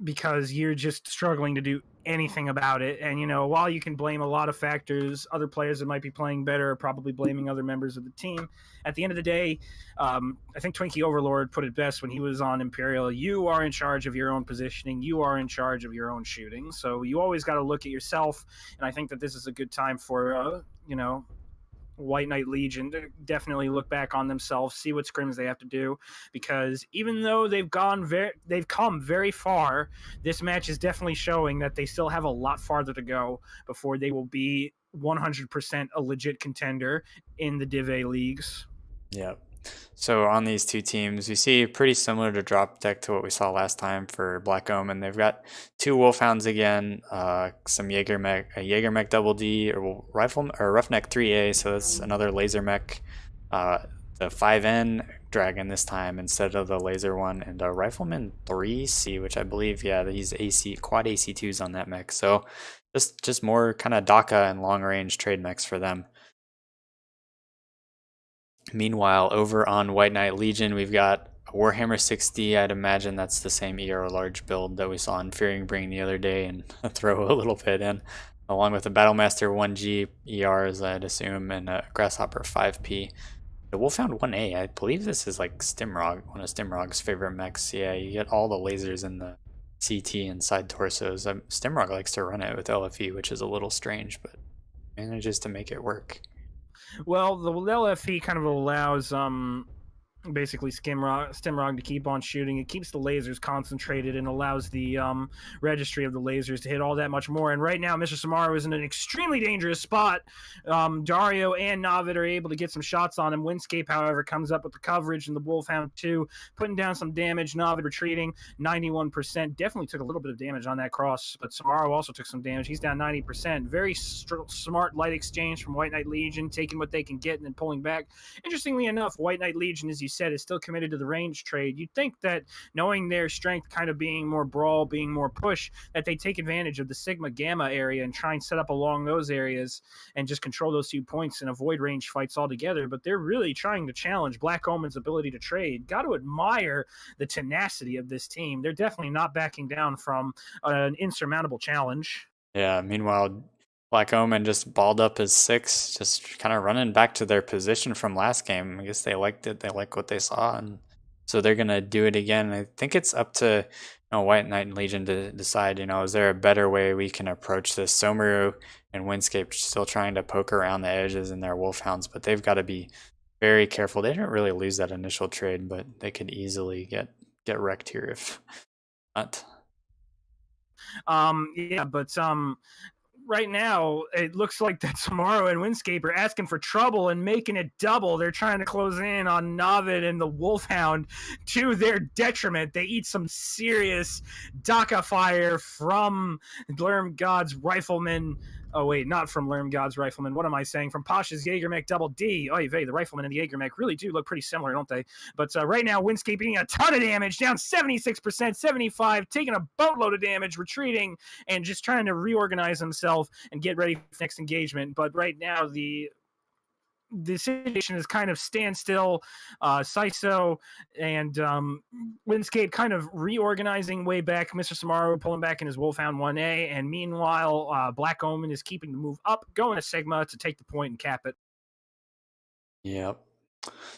because you're just struggling to do anything about it. And while you can blame a lot of factors, other players that might be playing better are probably blaming other members of the team. At the end of the day, I think Twinkie Overlord put it best when he was on Imperial: you are in charge of your own positioning, you are in charge of your own shooting, so you always got to look at yourself. And I think that this is a good time for White Knight Legion to definitely look back on themselves, see what scrims they have to do, because even though they've come very far, this match is definitely showing that they still have a lot farther to go before they will be 100% a legit contender in the Div A leagues. Yeah. So on these 2 teams, we see pretty similar to drop deck to what we saw last time for Black Omen. They've got 2 Wolfhounds again, some Jaeger mech double D, or Roughneck 3A. So that's another laser mech. The 5N dragon this time instead of the laser one, and a Rifleman 3C, which I believe, he's quad AC2s on that mech. So just more kind of DACA and long range trade mechs for them. Meanwhile, over on White Knight Legion, we've got a Warhammer 60. I'd imagine that's the same ER large build that we saw in Fearing Bring the other day, and throw a little bit in, along with a Battlemaster 1G ERs, I'd assume, and a Grasshopper 5P. The Wolfhound 1A, I believe this is like Stimrog, one of Stimrog's favorite mechs. Yeah, you get all the lasers in the CT and side torsos. Stimrog likes to run it with LFE, which is a little strange, but manages to make it work. Well, the LFE kind of allows basically Stimrog to keep on shooting. It keeps the lasers concentrated and allows the registry of the lasers to hit all that much more. And right now, Mr. Samaro is in an extremely dangerous spot. Dario and Navid are able to get some shots on him. Windscape, however, comes up with the coverage, and the Wolfhound 2 putting down some damage. Navid retreating 91%. Definitely took a little bit of damage on that cross, but Samaro also took some damage. He's down 90%. Very smart light exchange from White Knight Legion, taking what they can get and then pulling back. Interestingly enough, White Knight Legion, as you said, is still committed to the range trade. You'd think that, knowing their strength kind of being more brawl, being more push, that they take advantage of the Sigma Gamma area and try and set up along those areas and just control those 2 points and avoid range fights altogether. But they're really trying to challenge Black Omen's ability to trade. Got to admire the tenacity of this team. They're definitely not backing down from an insurmountable challenge. Yeah, meanwhile, Black Omen just balled up his 6, just kind of running back to their position from last game. I guess they liked it. They like what they saw, and so they're going to do it again. I think it's up to White Knight and Legion to decide, is there a better way we can approach this? Somaru and Windscape still trying to poke around the edges in their Wolfhounds, but they've got to be very careful. They didn't really lose that initial trade, but they could easily get wrecked here if not. Yeah, but right now, it looks like that Samaro and Windscape are asking for trouble and making it double. They're trying to close in on Navid and the Wolfhound to their detriment. They eat some serious DACA fire from Lerm God's Rifleman Oh, wait, not from Lerm God's Rifleman. What am I saying? From Pasha's Jaegermech Double D. Oy vey, the Rifleman and the Jaegermech really do look pretty similar, don't they? But right now, Windscape eating a ton of damage, down 76%, 75, taking a boatload of damage, retreating, and just trying to reorganize himself and get ready for the next engagement. But right now, the situation is kind of standstill. Saiso and Windscape kind of reorganizing way back. Mr. Samaru pulling back in his Wolfhound 1A, and meanwhile, Black Omen is keeping the move up, going to Sigma to take the point and cap it. Yep.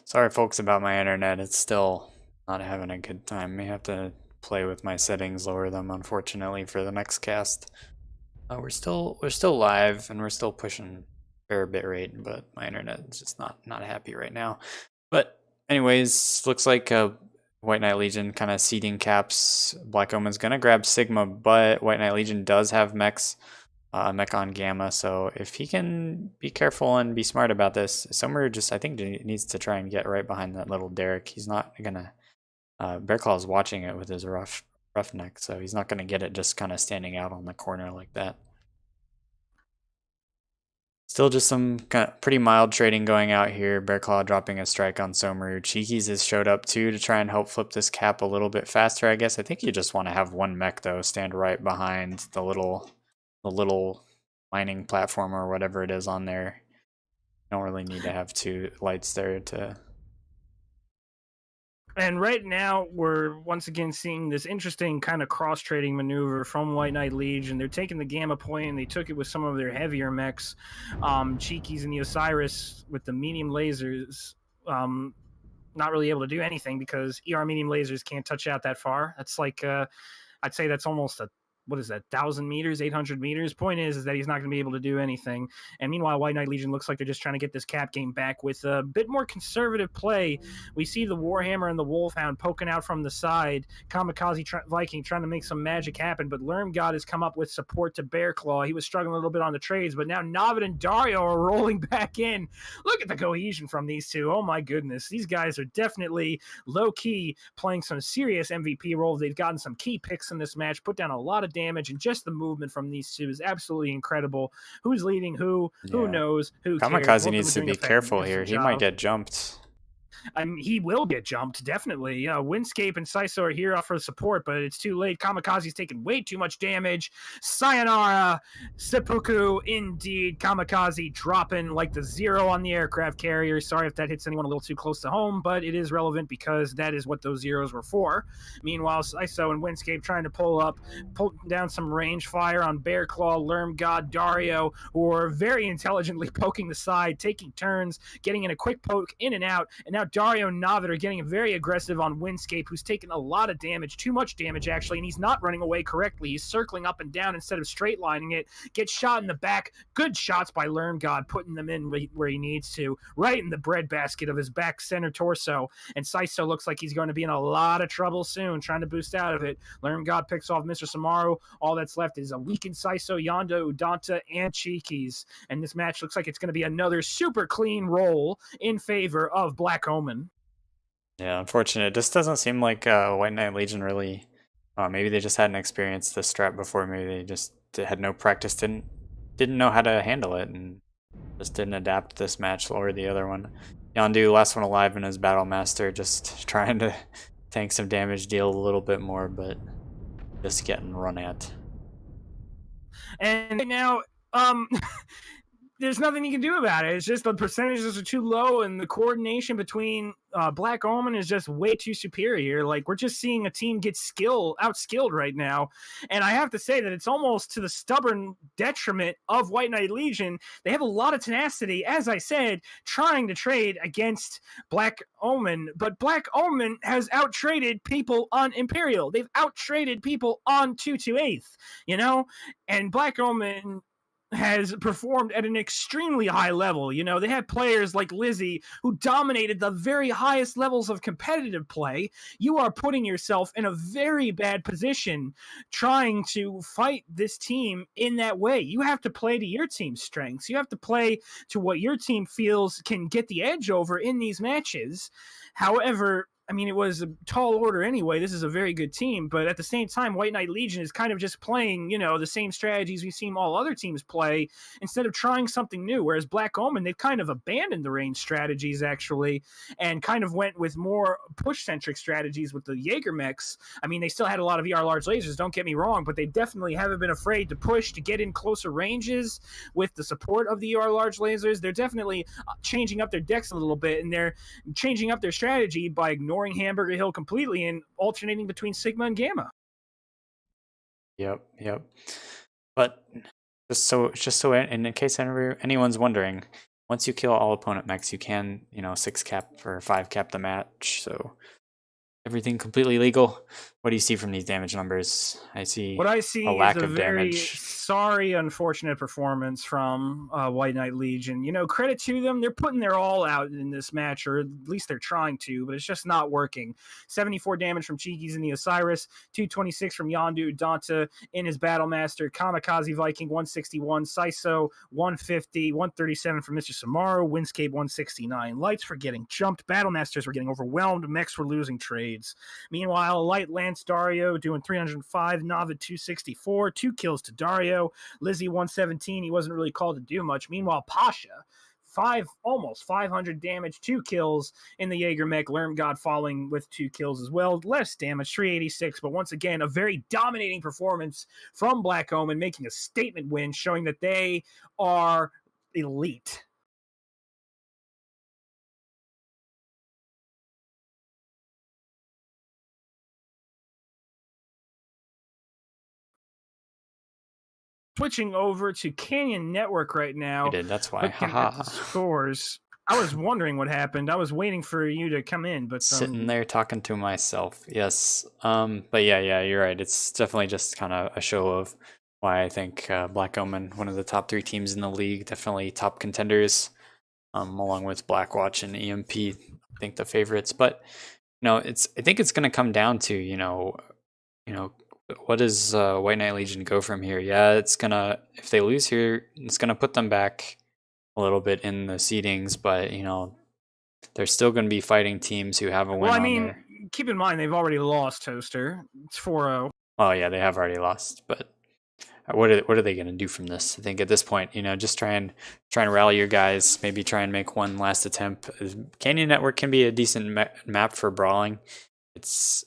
Sorry, folks, about my internet. It's still not having a good time. May have to play with my settings, lower them, unfortunately, for the next cast. We're still live, and we're still pushing fair bit rate, but my internet is just not happy right now. But anyways, looks like White Knight Legion kind of seeding caps. Black Omen's gonna grab Sigma, but White Knight Legion does have mech on Gamma, so if he can be careful and be smart about this, Sommer just, I think, needs to try and get right behind that little Derek. He's not gonna Bearclaw is watching it with his roughneck, so he's not gonna get it just kind of standing out on the corner like that. Still just some kind of pretty mild trading going out here. Bearclaw dropping a strike on Somaru. Cheekies has showed up too to try and help flip this cap a little bit faster, I guess. I think you just want to have one mech though stand right behind the little mining platform or whatever it is on there. You don't really need to have two lights there to... And right now, we're once again seeing this interesting kind of cross-trading maneuver from White Knight Legion. They're taking the Gamma point, and they took it with some of their heavier mechs. Cheekies and the Osiris with the medium lasers, not really able to do anything because ER medium lasers can't touch out that far. That's like, I'd say that's almost a, what is that, 1,000 meters, 800 meters? Point is that he's not going to be able to do anything. And meanwhile, White Knight Legion looks like they're just trying to get this cap game back with a bit more conservative play. We see the Warhammer and the Wolfhound poking out from the side. Kamikaze Viking trying to make some magic happen, but Lerm God has come up with support to Bearclaw. He was struggling a little bit on the trades, but now Navid and Dario are rolling back in. Look at the cohesion from these two. Oh my goodness. These guys are definitely low-key playing some serious MVP roles. They've gotten some key picks in this match, put down a lot of damage, and just the movement from these two is absolutely incredible. Who's leading who? Yeah. Who knows? Who Kamikaze cares? needs to be careful here. He might get jumped. He will get jumped, definitely. Windscape and Saiso are here for support, but it's too late. Kamikaze's taking way too much damage. Sayonara, seppuku, indeed. Kamikaze dropping like the 0 on the aircraft carrier. Sorry if that hits anyone a little too close to home, but it is relevant because that is what those zeros were for. Meanwhile, Saiso and Windscape trying to pull down some range fire on Bearclaw, Lerm God, Dario, who are very intelligently poking the side, taking turns, getting in a quick poke in and out, and now Dario and Navid are getting very aggressive on Windscape, who's taken a lot of damage, too much damage actually, and he's not running away correctly. He's circling up and down instead of straight lining it. Gets shot in the back. Good shots by Lerm God, putting them in where he needs to, right in the breadbasket of his back center torso. And Saiso looks like he's going to be in a lot of trouble soon, trying to boost out of it. Lerm God picks off Mr. Samaru. All that's left is a weakened Saiso, Yonda, Udanta, and Cheekies. And this match looks like it's going to be another super clean roll in favor of Black Omen. Yeah, unfortunate. This doesn't seem like White Knight Legion really. Maybe they just hadn't experienced this strat before. Maybe they just had no practice, didn't know how to handle it, and just didn't adapt this match or the other one. Yondu, last one alive in his Battle Master, just trying to tank some damage, deal a little bit more, but just getting run at. And now, there's nothing you can do about it. It's just the percentages are too low, and the coordination between Black Omen is just way too superior. Like, we're just seeing a team get outskilled right now. And I have to say that it's almost to the stubborn detriment of White Knight Legion. They have a lot of tenacity, as I said, trying to trade against Black Omen. But Black Omen has out-traded people on Imperial. They've out-traded people on 228th, you know? And Black Omen has performed at an extremely high level. You know, they had players like Lizzie who dominated the very highest levels of competitive play. You are putting yourself in a very bad position trying to fight this team in that way. You have to play to your team's strengths. You have to play to what your team feels can get the edge over in these matches. However, I mean, it was a tall order anyway. This is a very good team, but at the same time, White Knight Legion is kind of just playing, the same strategies we've seen all other teams play instead of trying something new. Whereas Black Omen, they've kind of abandoned the range strategies actually, and kind of went with more push-centric strategies with the Jaeger mechs. I mean, they still had a lot of ER large lasers, don't get me wrong, but they definitely haven't been afraid to push to get in closer ranges with the support of the ER large lasers. They're definitely changing up their decks a little bit, and they're changing up their strategy by ignoring Hamburger Hill completely and alternating between Sigma and Gamma. Yep. But just so in case anyone's wondering, once you kill all opponent mechs, you can 6 cap or 5 cap the match. So everything completely legal. What do you see from these damage numbers? I see a lack of damage. Sorry, unfortunate performance from White Knight Legion. Credit to them. They're putting their all out in this match, or at least they're trying to, but it's just not working. 74 damage from Cheekies in the Osiris, 226 from Yondu Danta in his Battlemaster, Kamikaze Viking 161, Saiso 150, 137 from Mr. Samaru, Windscape 169. Lights were getting jumped, Battlemasters were getting overwhelmed, mechs were losing trades. Meanwhile, Light Lance Dario doing 305, Navid 264, 2 kills to Dario, Lizzie 117. He wasn't really called to do much. Meanwhile, Pasha, almost 500 damage, 2 kills in the Jaeger mech. Lermgod falling with 2 kills as well. Less damage, 386, but once again, a very dominating performance from Black Omen, making a statement win, showing that they are elite. Switching over to Canyon Network right now. You did, that's why. Haha. Scores. I was wondering what happened. I was waiting for you to come in, but sitting there talking to myself. Yes. But yeah, you're right. It's definitely just kind of a show of why I think Black Omen, one of the top 3 teams in the league, definitely top contenders, along with Blackwatch and EMP. I think the favorites. But I think it's going to come down to what does White Knight Legion go from here? Yeah, if they lose here, it's gonna put them back a little bit in the seedings, but they're still gonna be fighting teams who have a win. Well, I mean, keep in mind they've already lost, Toaster. It's 4-0. Oh yeah, they have already lost, but what are they gonna do from this? I think at this point, just try and rally your guys, maybe try and make one last attempt. Canyon Network can be a decent map for brawling. It's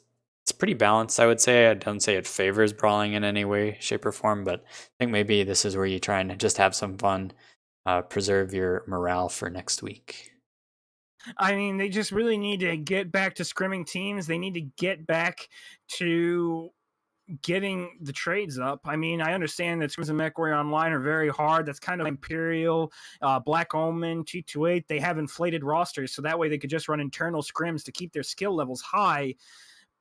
pretty balanced, I would say. I don't say it favors brawling in any way, shape, or form, but I think maybe this is where you try and just have some fun, preserve your morale for next week. I mean, they just really need to get back to scrimming teams. They need to get back to getting the trades up. I mean, I understand that Scrims and MechWarrior Online are very hard. That's kind of Imperial, Black Omen, T28. They have inflated rosters, so that way they could just run internal scrims to keep their skill levels high.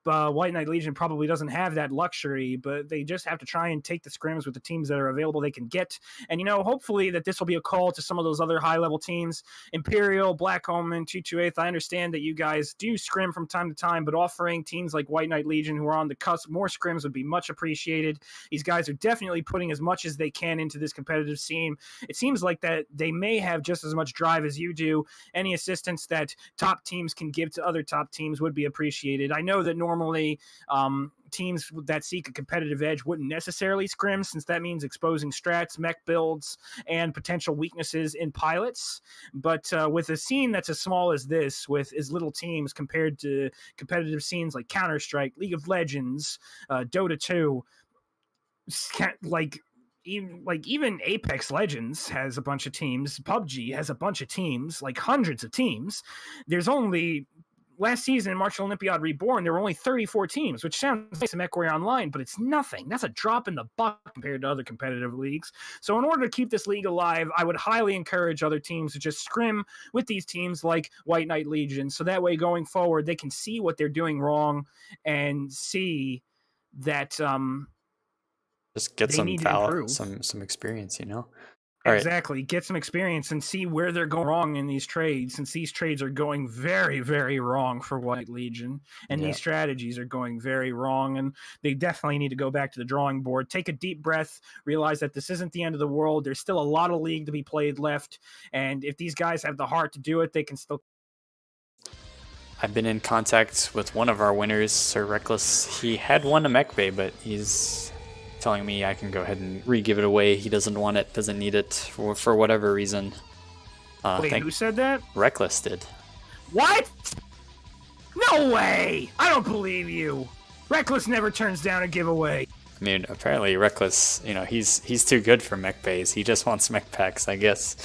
White Knight Legion probably doesn't have that luxury, but they just have to try and take the scrims with the teams that are available they can get. And, hopefully that this will be a call to some of those other high-level teams. Imperial, Black Omen, 228. I understand that you guys do scrim from time to time, but offering teams like White Knight Legion who are on the cusp more scrims would be much appreciated. These guys are definitely putting as much as they can into this competitive scene. It seems like that they may have just as much drive as you do. Any assistance that top teams can give to other top teams would be appreciated. I know that normally teams that seek a competitive edge wouldn't necessarily scrim, since that means exposing strats, mech builds, and potential weaknesses in pilots. But with a scene that's as small as this, with as little teams compared to competitive scenes like Counter-Strike, League of Legends, Dota 2, even Apex Legends has a bunch of teams, PUBG has a bunch of teams, like hundreds of teams. There's only last season in Martial Olympiad Reborn, there were only 34 teams, which sounds nice in MechWarrior Online, but it's nothing. That's a drop in the bucket compared to other competitive leagues. So in order to keep this league alive, I would highly encourage other teams to just scrim with these teams like White Knight Legion, so that way going forward, they can see what they're doing wrong and see that just get some experience, Exactly. Get some experience and see where they're going wrong in these trades, since these trades are going very, very wrong for White Legion, and these strategies are going very wrong, and they definitely need to go back to the drawing board, take a deep breath, realize that this isn't the end of the world. There's still a lot of league to be played left, and if these guys have the heart to do it, they can still I've been in contact with one of our winners, Sir Reckless. He had won a mech bay, but he's telling me I can go ahead and re-give it away. He doesn't want it, doesn't need it for whatever reason. Wait, who said that? Reckless did. What? No way! I don't believe you. Reckless never turns down a giveaway. I mean, apparently Reckless, he's too good for mech bays. He just wants mech packs, I guess.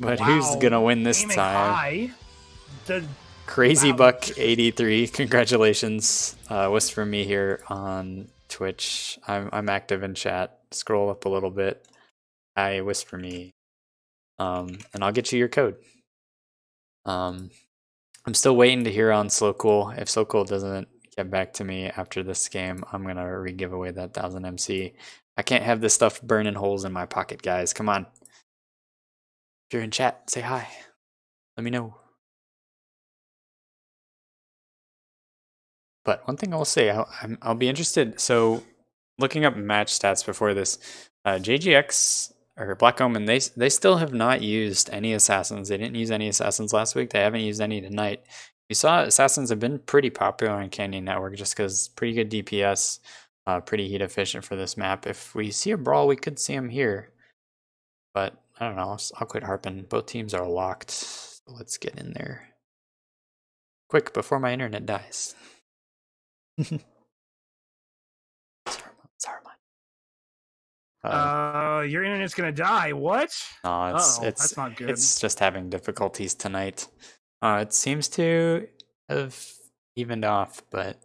But Wow. Who's gonna win this Aiming time? high. Crazy Buck 83, congratulations. Whisper me here on Twitch. I'm active in chat. Scroll up a little bit. Hi, Whisper me. And I'll get you your code. I'm still waiting to hear on Slow Cool. If Slow Cool doesn't get back to me after this game, I'm gonna re-give away that 1000 MC. I can't have this stuff burning holes in my pocket, guys. Come on. If you're in chat, say hi. Let me know. But one thing I will say, I'll be interested. So, looking up match stats before this, JGX or Black Omen, they still have not used any assassins. They didn't use any assassins last week. They haven't used any tonight. We saw assassins have been pretty popular on Canyon Network just because pretty good DPS, pretty heat efficient for this map. If we see a brawl, we could see them here. But I don't know. I'll quit harping. Both teams are locked. So let's get in there quick before my internet dies. Your internet's gonna die. What? No, that's not good. It's just having difficulties tonight. It seems to have evened off, but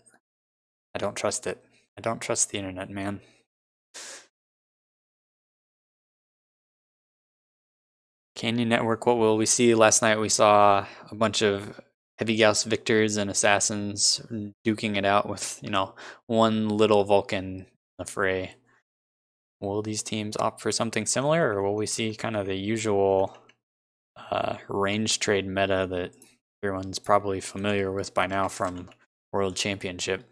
I don't trust it. I don't trust the internet, man. Canyon Network, what will we see? Last night we saw a bunch of Heavy Gauss Victors and Assassins duking it out with, one little Vulcan in the fray. Will these teams opt for something similar, or will we see kind of the usual range trade meta that everyone's probably familiar with by now from World Championship?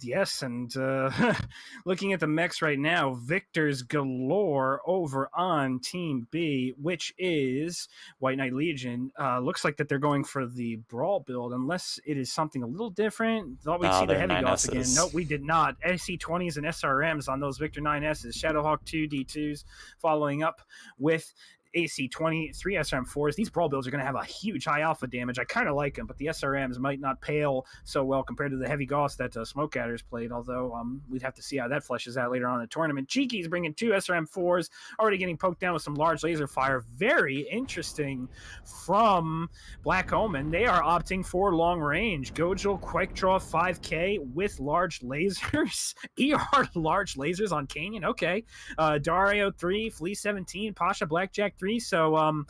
Yes, and looking at the mechs right now, Victor's galore over on Team B, which is White Knight Legion. Looks like that they're going for the Brawl build, unless it is something a little different. Thought we'd see the Heavy Gauss again. Nope, we did not. SC20s and SRMs on those Victor 9Ss. Shadowhawk 2 D2s following up with AC20, 3 SRM4s. These Brawl builds are going to have a huge high alpha damage. I kind of like them, but the SRMs might not pale so well compared to the Heavy Gauss that Smoke Adders played, although we'd have to see how that fleshes out later on in the tournament. Cheeky's bringing 2 SRM4s, already getting poked down with some large laser fire. Very interesting from Black Omen. They are opting for long range. Gojil, Quick Draw 5K with large lasers. ER large lasers on Canyon. Okay. Dario 3, Flea 17, Pasha Blackjack 3. So,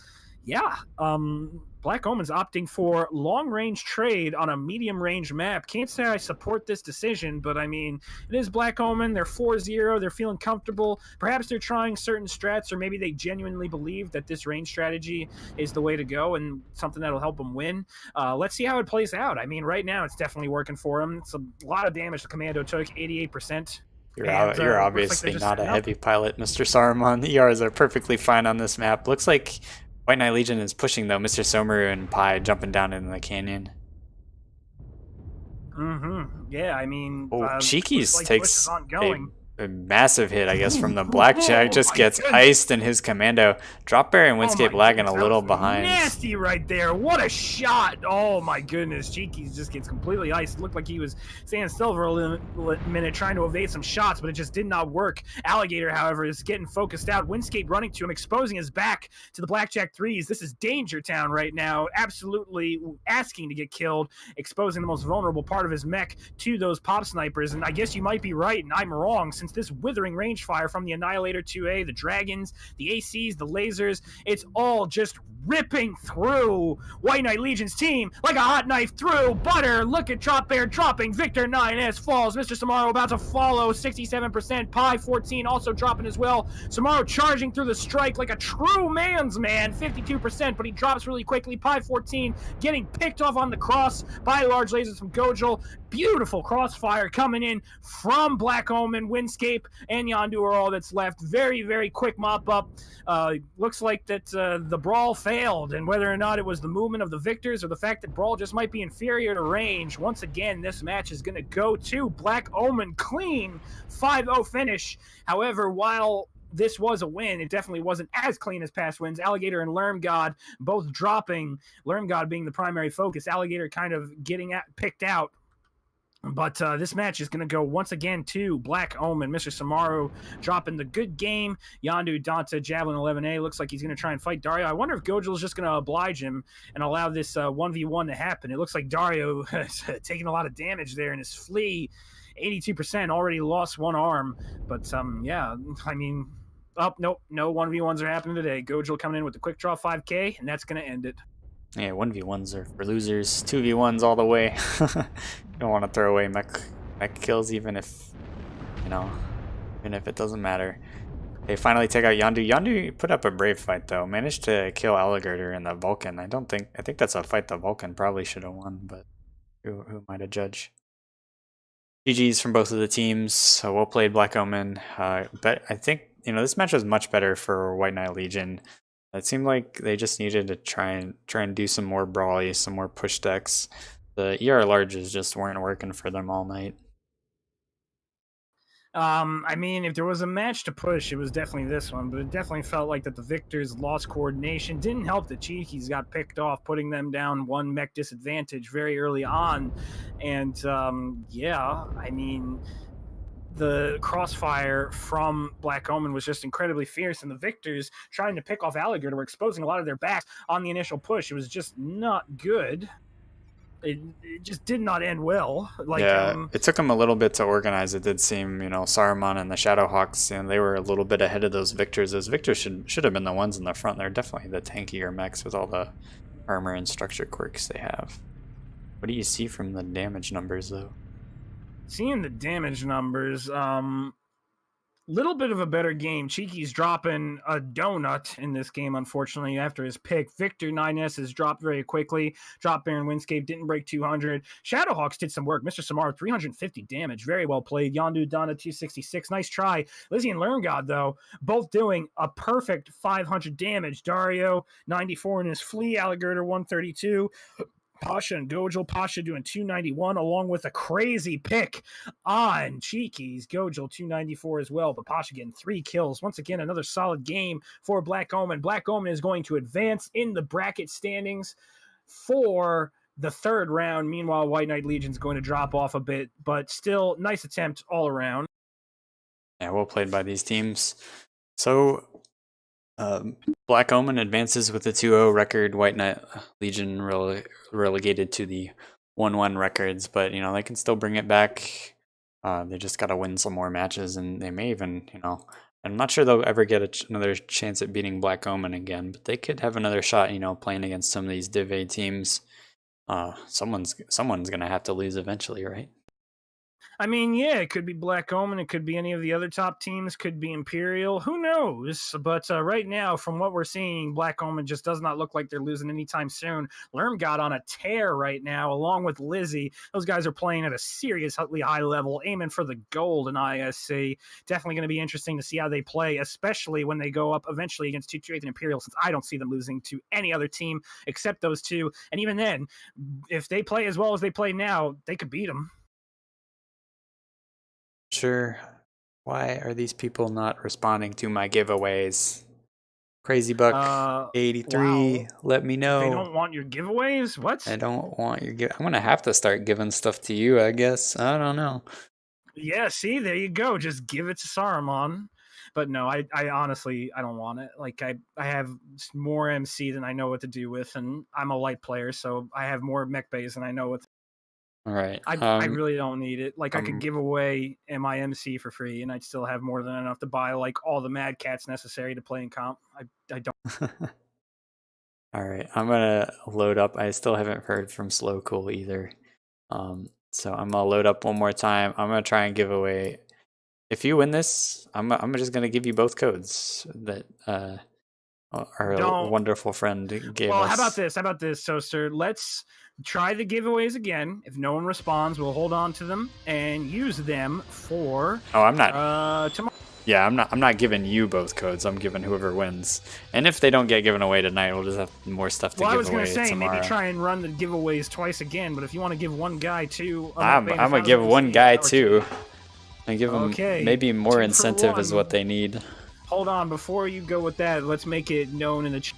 Black Omen's opting for long-range trade on a medium-range map. Can't say I support this decision, but I mean, it is Black Omen. They're 4-0. They're feeling comfortable. Perhaps they're trying certain strats, or maybe they genuinely believe that this range strategy is the way to go and something that'll help them win. Let's see how it plays out. I mean, right now, it's definitely working for them. It's a lot of damage the Commando took, 88%. You're obviously like not a heavy pilot, Mr. Saruman. The ERs are perfectly fine on this map. Looks like White Knight Legion is pushing, though. Mr. Somaru and Pi jumping down into the canyon. Yeah, I mean... Cheeky's like takes a massive hit, I guess, from the Blackjack. Just gets iced in his Commando. Drop Bear and Windscape lagging a little behind. Nasty right there. What a shot. Oh, my goodness. Cheeky's just gets completely iced. It looked like he was standing still for a minute trying to evade some shots, but it just did not work. Alligator, however, is getting focused out. Windscape running to him, exposing his back to the Blackjack 3s. This is Danger Town right now. Absolutely asking to get killed, exposing the most vulnerable part of his mech to those pop snipers. And I guess you might be right, and I'm wrong, since this withering range fire from the Annihilator 2A, the Dragons, the ACs, the lasers, it's all just ripping through White Knight Legion's team like a hot knife through butter. Look at Drop Bear dropping. Victor 9S falls. Mr. Samaro about to follow. 67%. Pi 14 also dropping as well. Samaro charging through the strike like a true man's man. 52%, but he drops really quickly. Pi 14 getting picked off on the cross by large lasers from Gojil. Beautiful crossfire coming in from Black Omen. Windscape Windscape and Yondu are all that's left. Very, very quick mop up. Looks like that the Brawl failed, and whether or not it was the movement of the victors or the fact that Brawl just might be inferior to range, once again, this match is going to go to Black Omen. Clean 5-0 finish. However, while this was a win, it definitely wasn't as clean as past wins. Alligator and Lermgod both dropping, Lermgod being the primary focus, Alligator kind of getting picked out. But this match is going to go once again to Black Omen. Mr. Samaru dropping the good game. Yondu, Danta, Javelin 11A. Looks like he's going to try and fight Dario. I wonder if Gojil is just going to oblige him and allow this 1v1 to happen. It looks like Dario is taking a lot of damage there in his flea. 82%, already lost one arm. But, yeah, I mean, nope, no 1v1s are happening today. Gojil coming in with the quick draw 5k, and that's going to end it. Yeah, 1v1s are for losers. 2v1s all the way. You don't want to throw away mech kills, even if, even if it doesn't matter. They finally take out Yondu. Yondu put up a brave fight, though. Managed to kill Alligator and the Vulcan. I think that's a fight the Vulcan probably should have won, but who am I to judge? GG's from both of the teams. So well played, Black Omen. But I think, this match was much better for White Knight Legion. It seemed like they just needed to try and do some more brawly, some more push decks. The ER larges just weren't working for them all night. I mean, if there was a match to push, it was definitely this one, but it definitely felt like that the victors lost coordination. Didn't help the Cheekies got picked off, putting them down one mech disadvantage very early on. And yeah, I mean, the crossfire from Black Omen was just incredibly fierce, and the victors trying to pick off Alligator were exposing a lot of their backs on the initial push. It was just not good. It just did not end well. It took them a little bit to organize. It did seem, Saruman and the Shadowhawks, and they were a little bit ahead of those victors. Those victors should have been the ones in the front. They're definitely the tankier mechs with all the armor and structure quirks they have. What do you see from the damage numbers, though? Seeing the damage numbers, little bit of a better game. Cheeky's dropping a donut in this game, unfortunately, after his pick. Victor 9S has dropped very quickly. Drop Baron Windscape, didn't break 200. Shadowhawks did some work. Mr. Samar, 350 damage. Very well played. Yondu, Donna, 266. Nice try. Lizzie and Lermgod, though, both doing a perfect 500 damage. Dario, 94 in his flea. Alligator, 132. Pasha and Gojil. Pasha doing 291 along with a crazy pick on Cheekies. Gojil 294 as well, but Pasha getting 3 kills. Once again, another solid game for Black Omen. Black Omen is going to advance in the bracket standings for the third round. Meanwhile, White Knight Legion is going to drop off a bit, but still nice attempt all around. Yeah, well played by these teams. So Black Omen advances with a 2-0 record. White Knight Legion relegated to the 1-1 records, but they can still bring it back. They just got to win some more matches, and they may even, I'm not sure they'll ever get another chance at beating Black Omen again, but they could have another shot, playing against some of these Div A teams. Someone's gonna have to lose eventually, right? I mean, yeah, it could be Black Omen. It could be any of the other top teams. Could be Imperial. Who knows? But right now, from what we're seeing, Black Omen just does not look like they're losing anytime soon. Lermgod on a tear right now, along with Lizzie. Those guys are playing at a seriously high level, aiming for the gold in ISC. Definitely going to be interesting to see how they play, especially when they go up eventually against 228 and Imperial, since I don't see them losing to any other team except those two. And even then, if they play as well as they play now, they could beat them. Sure. Why are these people not responding to my giveaways? Crazy Buck 83. Wow. Let me know. They don't want your giveaways? What? I don't want your I'm gonna have to start giving stuff to you, I guess. I don't know. Yeah, see, there you go. Just give it to Saruman. But no, I honestly, I don't want it. Like, I have more MC than I know what to do with, and I'm a light player, so I have more mech bays than I know what to. All right. I really don't need it. Like, I could give away MIMC for free, and I'd still have more than enough to buy, like, all the Mad Cats necessary to play in comp. I don't. All right. I'm going to load up. I still haven't heard from Slow Cool either. So I'm going to load up one more time. I'm going to try and give away. If you win this, I'm just going to give you both codes that our Don't. wonderful friend gave Well, us. how about this? How about this, Toaster? Let's try the giveaways again. If no one responds, we'll hold on to them and use them for Oh, I'm not. tomorrow. Yeah, I'm not giving you both codes. I'm giving whoever wins. And if they don't get given away tonight, we'll just have more stuff to give away I was going to say tomorrow. maybe try and run the giveaways twice again. But if you want to give one guy two, I'm gonna give one guy two. I give them maybe more incentive is what they need. Hold on, before you go with that, let's make it known in the chat.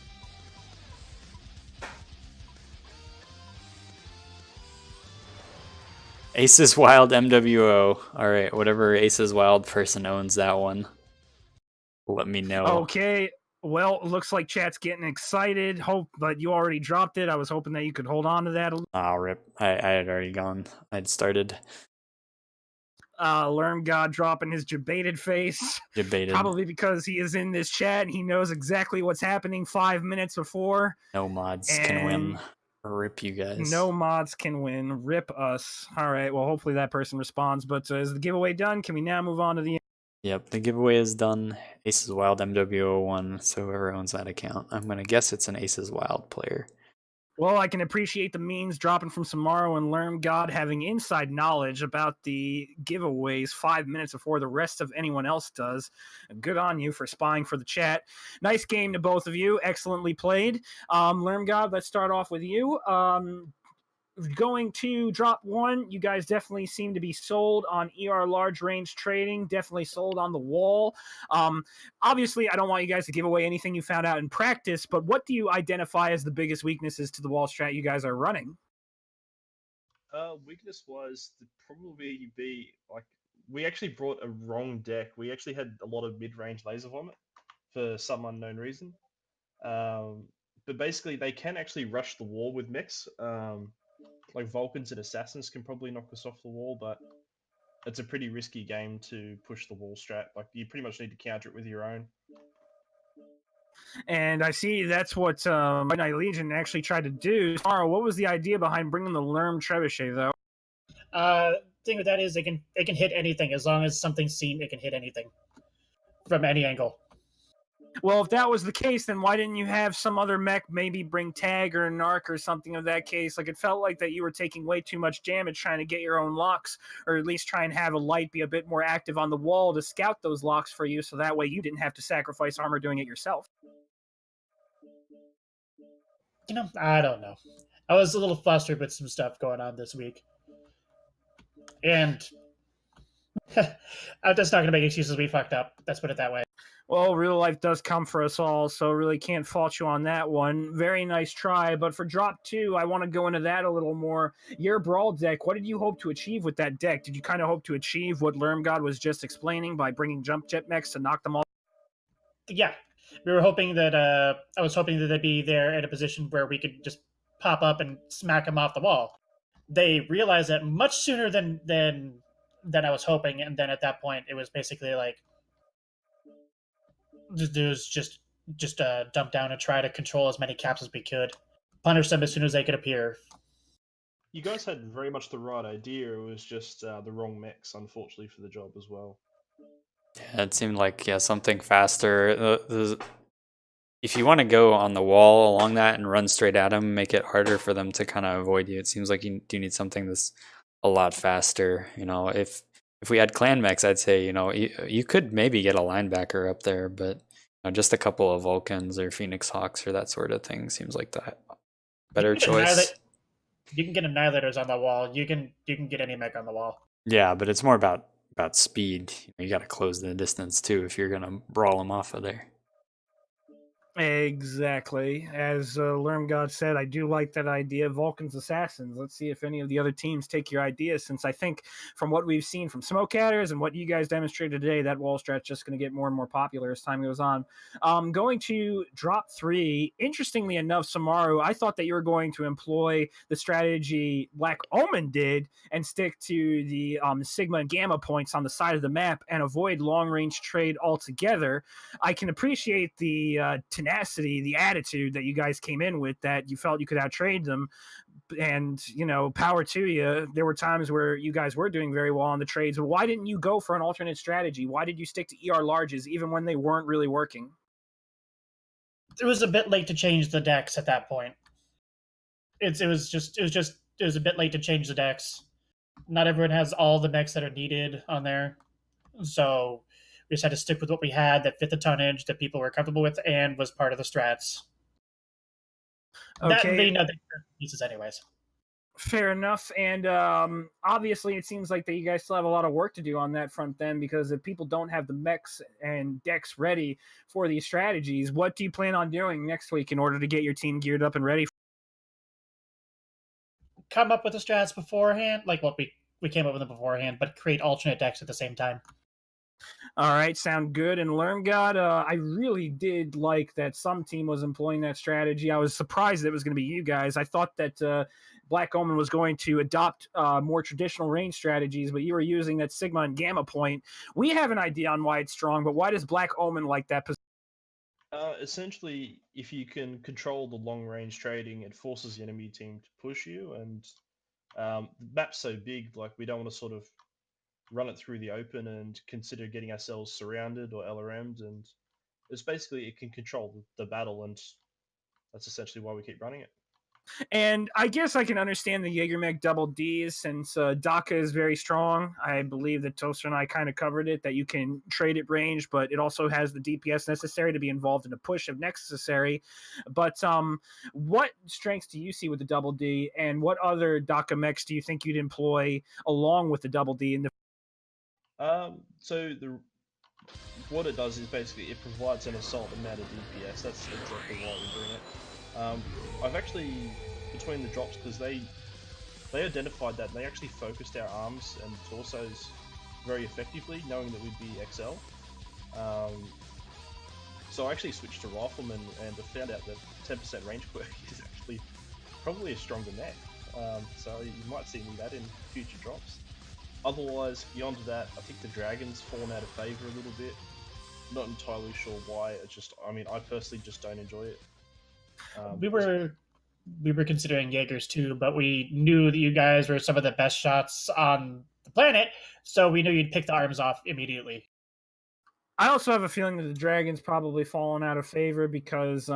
Aces Wild MWO. All right, whatever Aces Wild person owns that one, let me know. Okay. Well, looks like chat's getting excited. Hope, but you already dropped it. I was hoping that you could hold on to that. Ah, rip. I had already gone. I'd started. Learn God dropping his debated face. Debated. Probably because he is in this chat and he knows exactly what's happening 5 minutes before. No mods can win. Rip you guys. No mods can win. Rip us. All right. Well, hopefully that person responds. But is the giveaway done? Can we now move on to the... Yep, the giveaway is done. Aces Wild MWO1, so whoever owns that account. I'm going to guess it's an Aces Wild player. Well, I can appreciate the memes dropping from Samaro and Learn God having inside knowledge about the giveaways 5 minutes before the rest of anyone else does. Good on you for spying for the chat. Nice game to both of you. Excellently played. Learn God, let's start off with you. Going to drop one, you guys definitely seem to be sold on ER large range trading, definitely sold on the wall. Obviously, I don't want you guys to give away anything you found out in practice, but what do you identify as the biggest weaknesses to the wall strat you guys are running? Weakness was to probably be like we actually brought a wrong deck. We actually had a lot of mid-range laser vomit for some unknown reason. But basically, they can actually rush the wall with mechs. Like Vulcans and Assassins can probably knock us off the wall, but it's a pretty risky game to push the wall strat. Like you pretty much need to counter it with your own. And I see that's what White Knight Legion actually tried to do. Tomorrow, what was the idea behind bringing the Lerm Trebuchet, though? Thing with that is it can hit anything as long as something's seen. It can hit anything from any angle. Well, if that was the case, then why didn't you have some other mech maybe bring Tag or Narc or something of that case? Like, it felt like that you were taking way too much damage trying to get your own locks, or at least try and have a light be a bit more active on the wall to scout those locks for you, so that way you didn't have to sacrifice armor doing it yourself. You know, I don't know. I was a little flustered with some stuff going on this week. And I'm just not going to make excuses. We fucked up. Let's put it that way. Well, real life does come for us all, so really can't fault you on that one. Very nice try, but for drop 2, I want to go into that a little more. Your Brawl deck, what did you hope to achieve with that deck? Did you kind of hope to achieve what Lermgod was just explaining by bringing jump jet mechs to knock them all? Yeah. We were hoping that, I was hoping that they'd be there in a position where we could just pop up and smack them off the wall. They realized that much sooner than I was hoping, and then at that point, it was basically like, it was just dump down and try to control as many caps as we could, punish them as soon as they could appear. You guys had very much the right idea. It was just the wrong mechs, unfortunately, for the job as well. Yeah, it seemed like something faster. If you want to go on the wall along that and run straight at them, make it harder for them to kind of avoid you. It seems like you do need something that's a lot faster. You know, if we had clan mechs, I'd say, you know, you could maybe get a linebacker up there, but you know, just a couple of Vulcans or Phoenix Hawks or that sort of thing seems like that better choice. You can get annihilators on the wall. You can get any mech on the wall. Yeah, but it's more about speed. You got to close the distance too if you're gonna brawl them off of there. Exactly. As Lermgod said, I do like that idea. Vulcan's Assassins. Let's see if any of the other teams take your ideas, since I think from what we've seen from Smokeatters and what you guys demonstrated today, that wall strat's just going to get more and more popular as time goes on. Going to drop 3. Interestingly enough, Samaru, I thought that you were going to employ the strategy Black Omen did and stick to the Sigma and Gamma points on the side of the map and avoid long-range trade altogether. I can appreciate the tenacity, the attitude that you guys came in with, that you felt you could outtrade them, and you know, power to you. There were times where you guys were doing very well on the trades, but why didn't you go for an alternate strategy? Why did you stick to ER larges even when they weren't really working? It was a bit late to change the decks at that point. It was a bit late to change the decks. Not everyone has all the mechs that are needed on there, so we just had to stick with what we had that fit the tonnage that people were comfortable with and was part of the strats. That and Okay, the pieces, anyways. fair enough. And obviously, it seems like that you guys still have a lot of work to do on that front then, because if people don't have the mechs and decks ready for these strategies, what do you plan on doing next week in order to get your team geared up and ready? Come up with the strats beforehand, like what we came up with them beforehand, but create alternate decks at the same time. All right, sound good. And Lermgod, I really did like that some team was employing that strategy. I was surprised that it was going to be you guys. I thought that Black Omen was going to adopt more traditional range strategies, but you were using that Sigma and Gamma point. We have an idea on why it's strong, but why does Black Omen like that position? Essentially, if you can control the long range trading, it forces the enemy team to push you. And the map's so big, like we don't want to sort of run it through the open and consider getting ourselves surrounded or LRM'd. And it's basically it can control the battle, and that's essentially why we keep running it. And I guess I can understand the Jaegermech double Ds since DACA is very strong. I believe that Toaster and I kind of covered it, that you can trade at range, but it also has the DPS necessary to be involved in a push if necessary. But what strengths do you see with the double D, and what other DACA mechs do you think you'd employ along with the double D in the So what it does is basically it provides an assault amount of DPS. That's exactly why we're doing it. I've actually, between the drops, because they identified that and they actually focused our arms and torsos very effectively, knowing that we'd be XL. So I actually switched to Rifleman and I found out that 10% range quirk is actually probably a stronger mech. So you might see me that in future drops. Otherwise, beyond that, I think the Dragon's fallen out of favour a little bit. Not entirely sure why. It's just, I mean, I personally just don't enjoy it. We were considering Jaegers too, but we knew that you guys were some of the best shots on the planet, so we knew you'd pick the arms off immediately. I also have a feeling that the Dragon's probably fallen out of favor because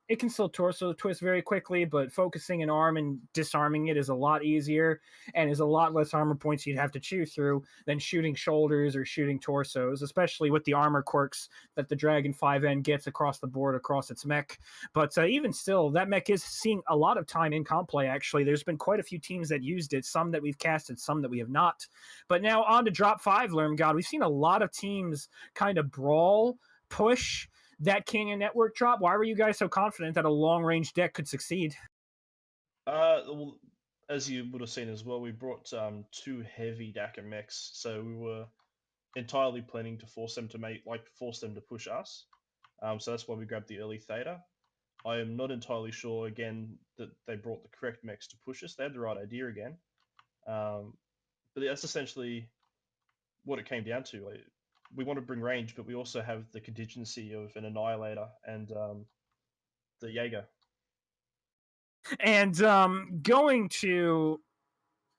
it can still torso twist very quickly, but focusing an arm and disarming it is a lot easier and is a lot less armor points you'd have to chew through than shooting shoulders or shooting torsos, especially with the armor quirks that the Dragon 5N gets across the board across its mech. But even still, that mech is seeing a lot of time in comp play, actually. There's been quite a few teams that used it, some that we've casted, some that we have not. But now on to drop 5, Lermgod. We've seen a lot of teams kind of brawl, push that Canyon Network drop. Why were you guys so confident that a long range deck could succeed? Well, as you would have seen as well, we brought 2 heavy DACA mechs, so we were entirely planning to force them to push us. So that's why we grabbed the early Theta. I am not entirely sure again that they brought the correct mechs to push us. They had the right idea again, but that's essentially what it came down to. We want to bring range, but we also have the contingency of an Annihilator and the Jaeger. And going to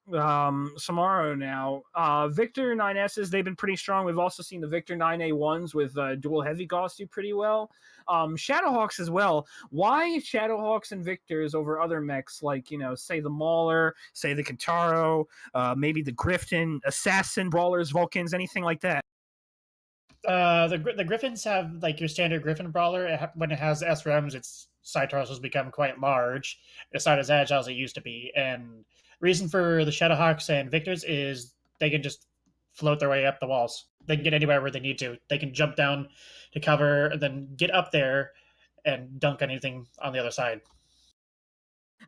Samaro now, Victor 9S's, they've been pretty strong. We've also seen the Victor 9A1s with dual heavy Gauss do pretty well. Shadowhawks as well. Why Shadowhawks and Victors over other mechs like, say the Mauler, say the Kintaro, maybe the Griffin, Assassin, Brawlers, Vulcans, anything like that? The Griffins have like your standard Griffin brawler. When it has SRMs, its side torsos become quite large. It's not as agile as it used to be. And reason for the Shadowhawks and Victors is they can just float their way up the walls. They can get anywhere where they need to. They can jump down to cover, and then get up there and dunk on anything on the other side.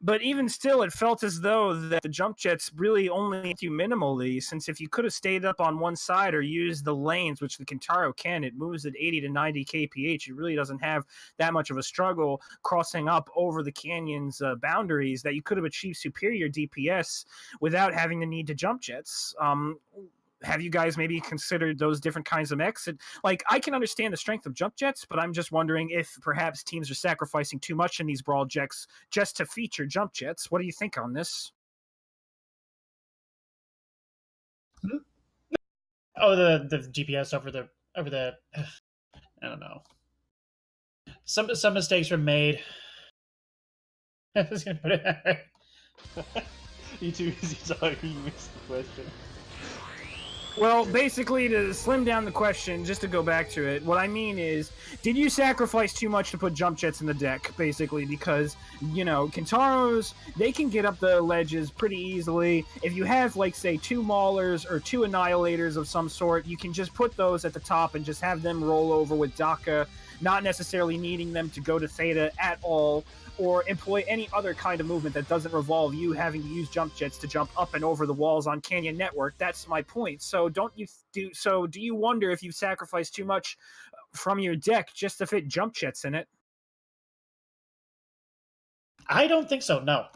But even still, it felt as though that the jump jets really only hit you minimally, since if you could have stayed up on one side or used the lanes, which the Kintaro can, it moves at 80 to 90 kph. It really doesn't have that much of a struggle crossing up over the canyon's boundaries, that you could have achieved superior DPS without having the need to jump jets. Have you guys maybe considered those different kinds of mechs? Like, I can understand the strength of jump jets, but I'm just wondering if perhaps teams are sacrificing too much in these brawl jets just to feature jump jets. What do you think on this? Oh, the DPS over the I don't know. Some mistakes were made. I was gonna put it. You're too busy talking, you missed the question. Well, basically, to slim down the question, just to go back to it, what I mean is, did you sacrifice too much to put jump jets in the deck, basically? Because, you know, Kintaros, they can get up the ledges pretty easily. If you have, like, say, 2 Maulers or 2 Annihilators of some sort, you can just put those at the top and just have them roll over with Daka, not necessarily needing them to go to Theta at all, or employ any other kind of movement that doesn't revolve you having to use jump jets to jump up and over the walls on Canyon Network. That's my point. So do you wonder if you've sacrificed too much from your deck just to fit jump jets in it? I don't think so, no.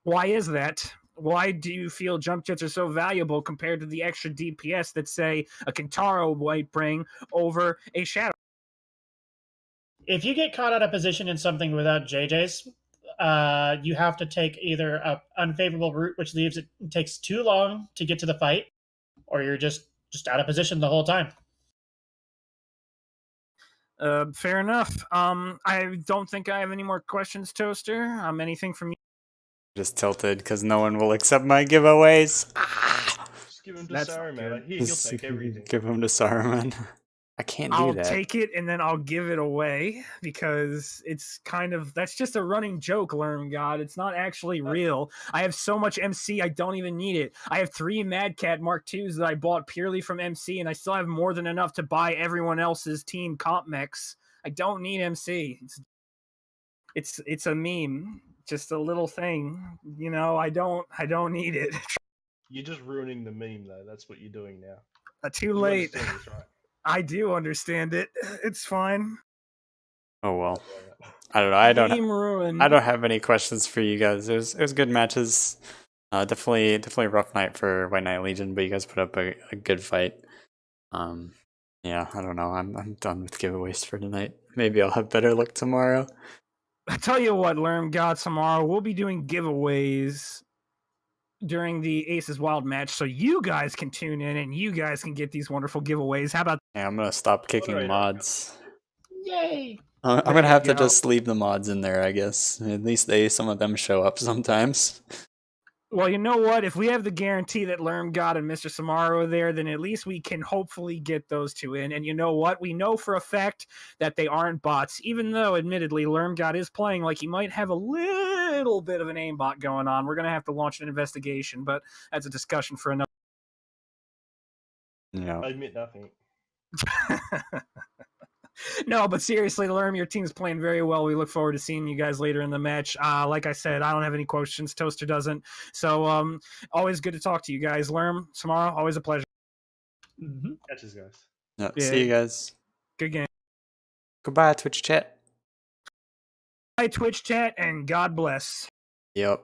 Why is that? Why do you feel jump jets are so valuable compared to the extra DPS that, say, a Kintaro might bring over a Shadow? If you get caught out of position in something without JJ's, you have to take either an unfavorable route, which leaves it takes too long to get to the fight, or you're just out of position the whole time. Fair enough. I don't think I have any more questions, Toaster. Anything from you? Just tilted because no one will accept my giveaways. Just give him to That's Saruman. good. He'll take everything. Give him to Saruman. I can't do I'll that. take it and then I'll give it away because it's kind of, that's just a running joke, Lerm God. It's not actually real. I have so much MC, I don't even need it. I have 3 Mad Cat Mark IIs that I bought purely from MC, and I still have more than enough to buy everyone else's team comp mechs. I don't need MC. It's a meme, just a little thing. You know, I don't need it. You're just ruining the meme, though. That's what you're doing now. Too You late. understand this, right? I do understand it. It's fine. Oh well. I don't know. Game ruined. I don't have any questions for you guys. It was good matches. Definitely a rough night for White Knight Legion, but you guys put up a good fight. Yeah, I don't know. I'm done with giveaways for tonight. Maybe I'll have better luck tomorrow. I tell you what, Lerm God, tomorrow we'll be doing giveaways during the Aces Wild match, so you guys can tune in and you guys can get these wonderful giveaways. How about? Yeah, I'm gonna stop kicking mods. Yay! I'm gonna have to just leave the mods in there, I guess. At least some of them show up sometimes. Well, you know what? If we have the guarantee that Lerm God and Mr. Samaro are there, then at least we can hopefully get those 2 in. And you know what? We know for a fact that they aren't bots, even though, admittedly, Lerm God is playing like he might have a little bit of an aimbot going on. We're going to have to launch an investigation, but that's a discussion for another. Yeah. I admit nothing. No, but seriously, Lerm, your team's playing very well. We look forward to seeing you guys later in the match. Like I said, I don't have any questions. Toaster doesn't. So, always good to talk to you guys. Lerm, tomorrow, always a pleasure. Mm-hmm. Catches, guys. Yeah. See you guys. Good game. Goodbye, Twitch chat. Bye, Twitch chat, and God bless. Yep.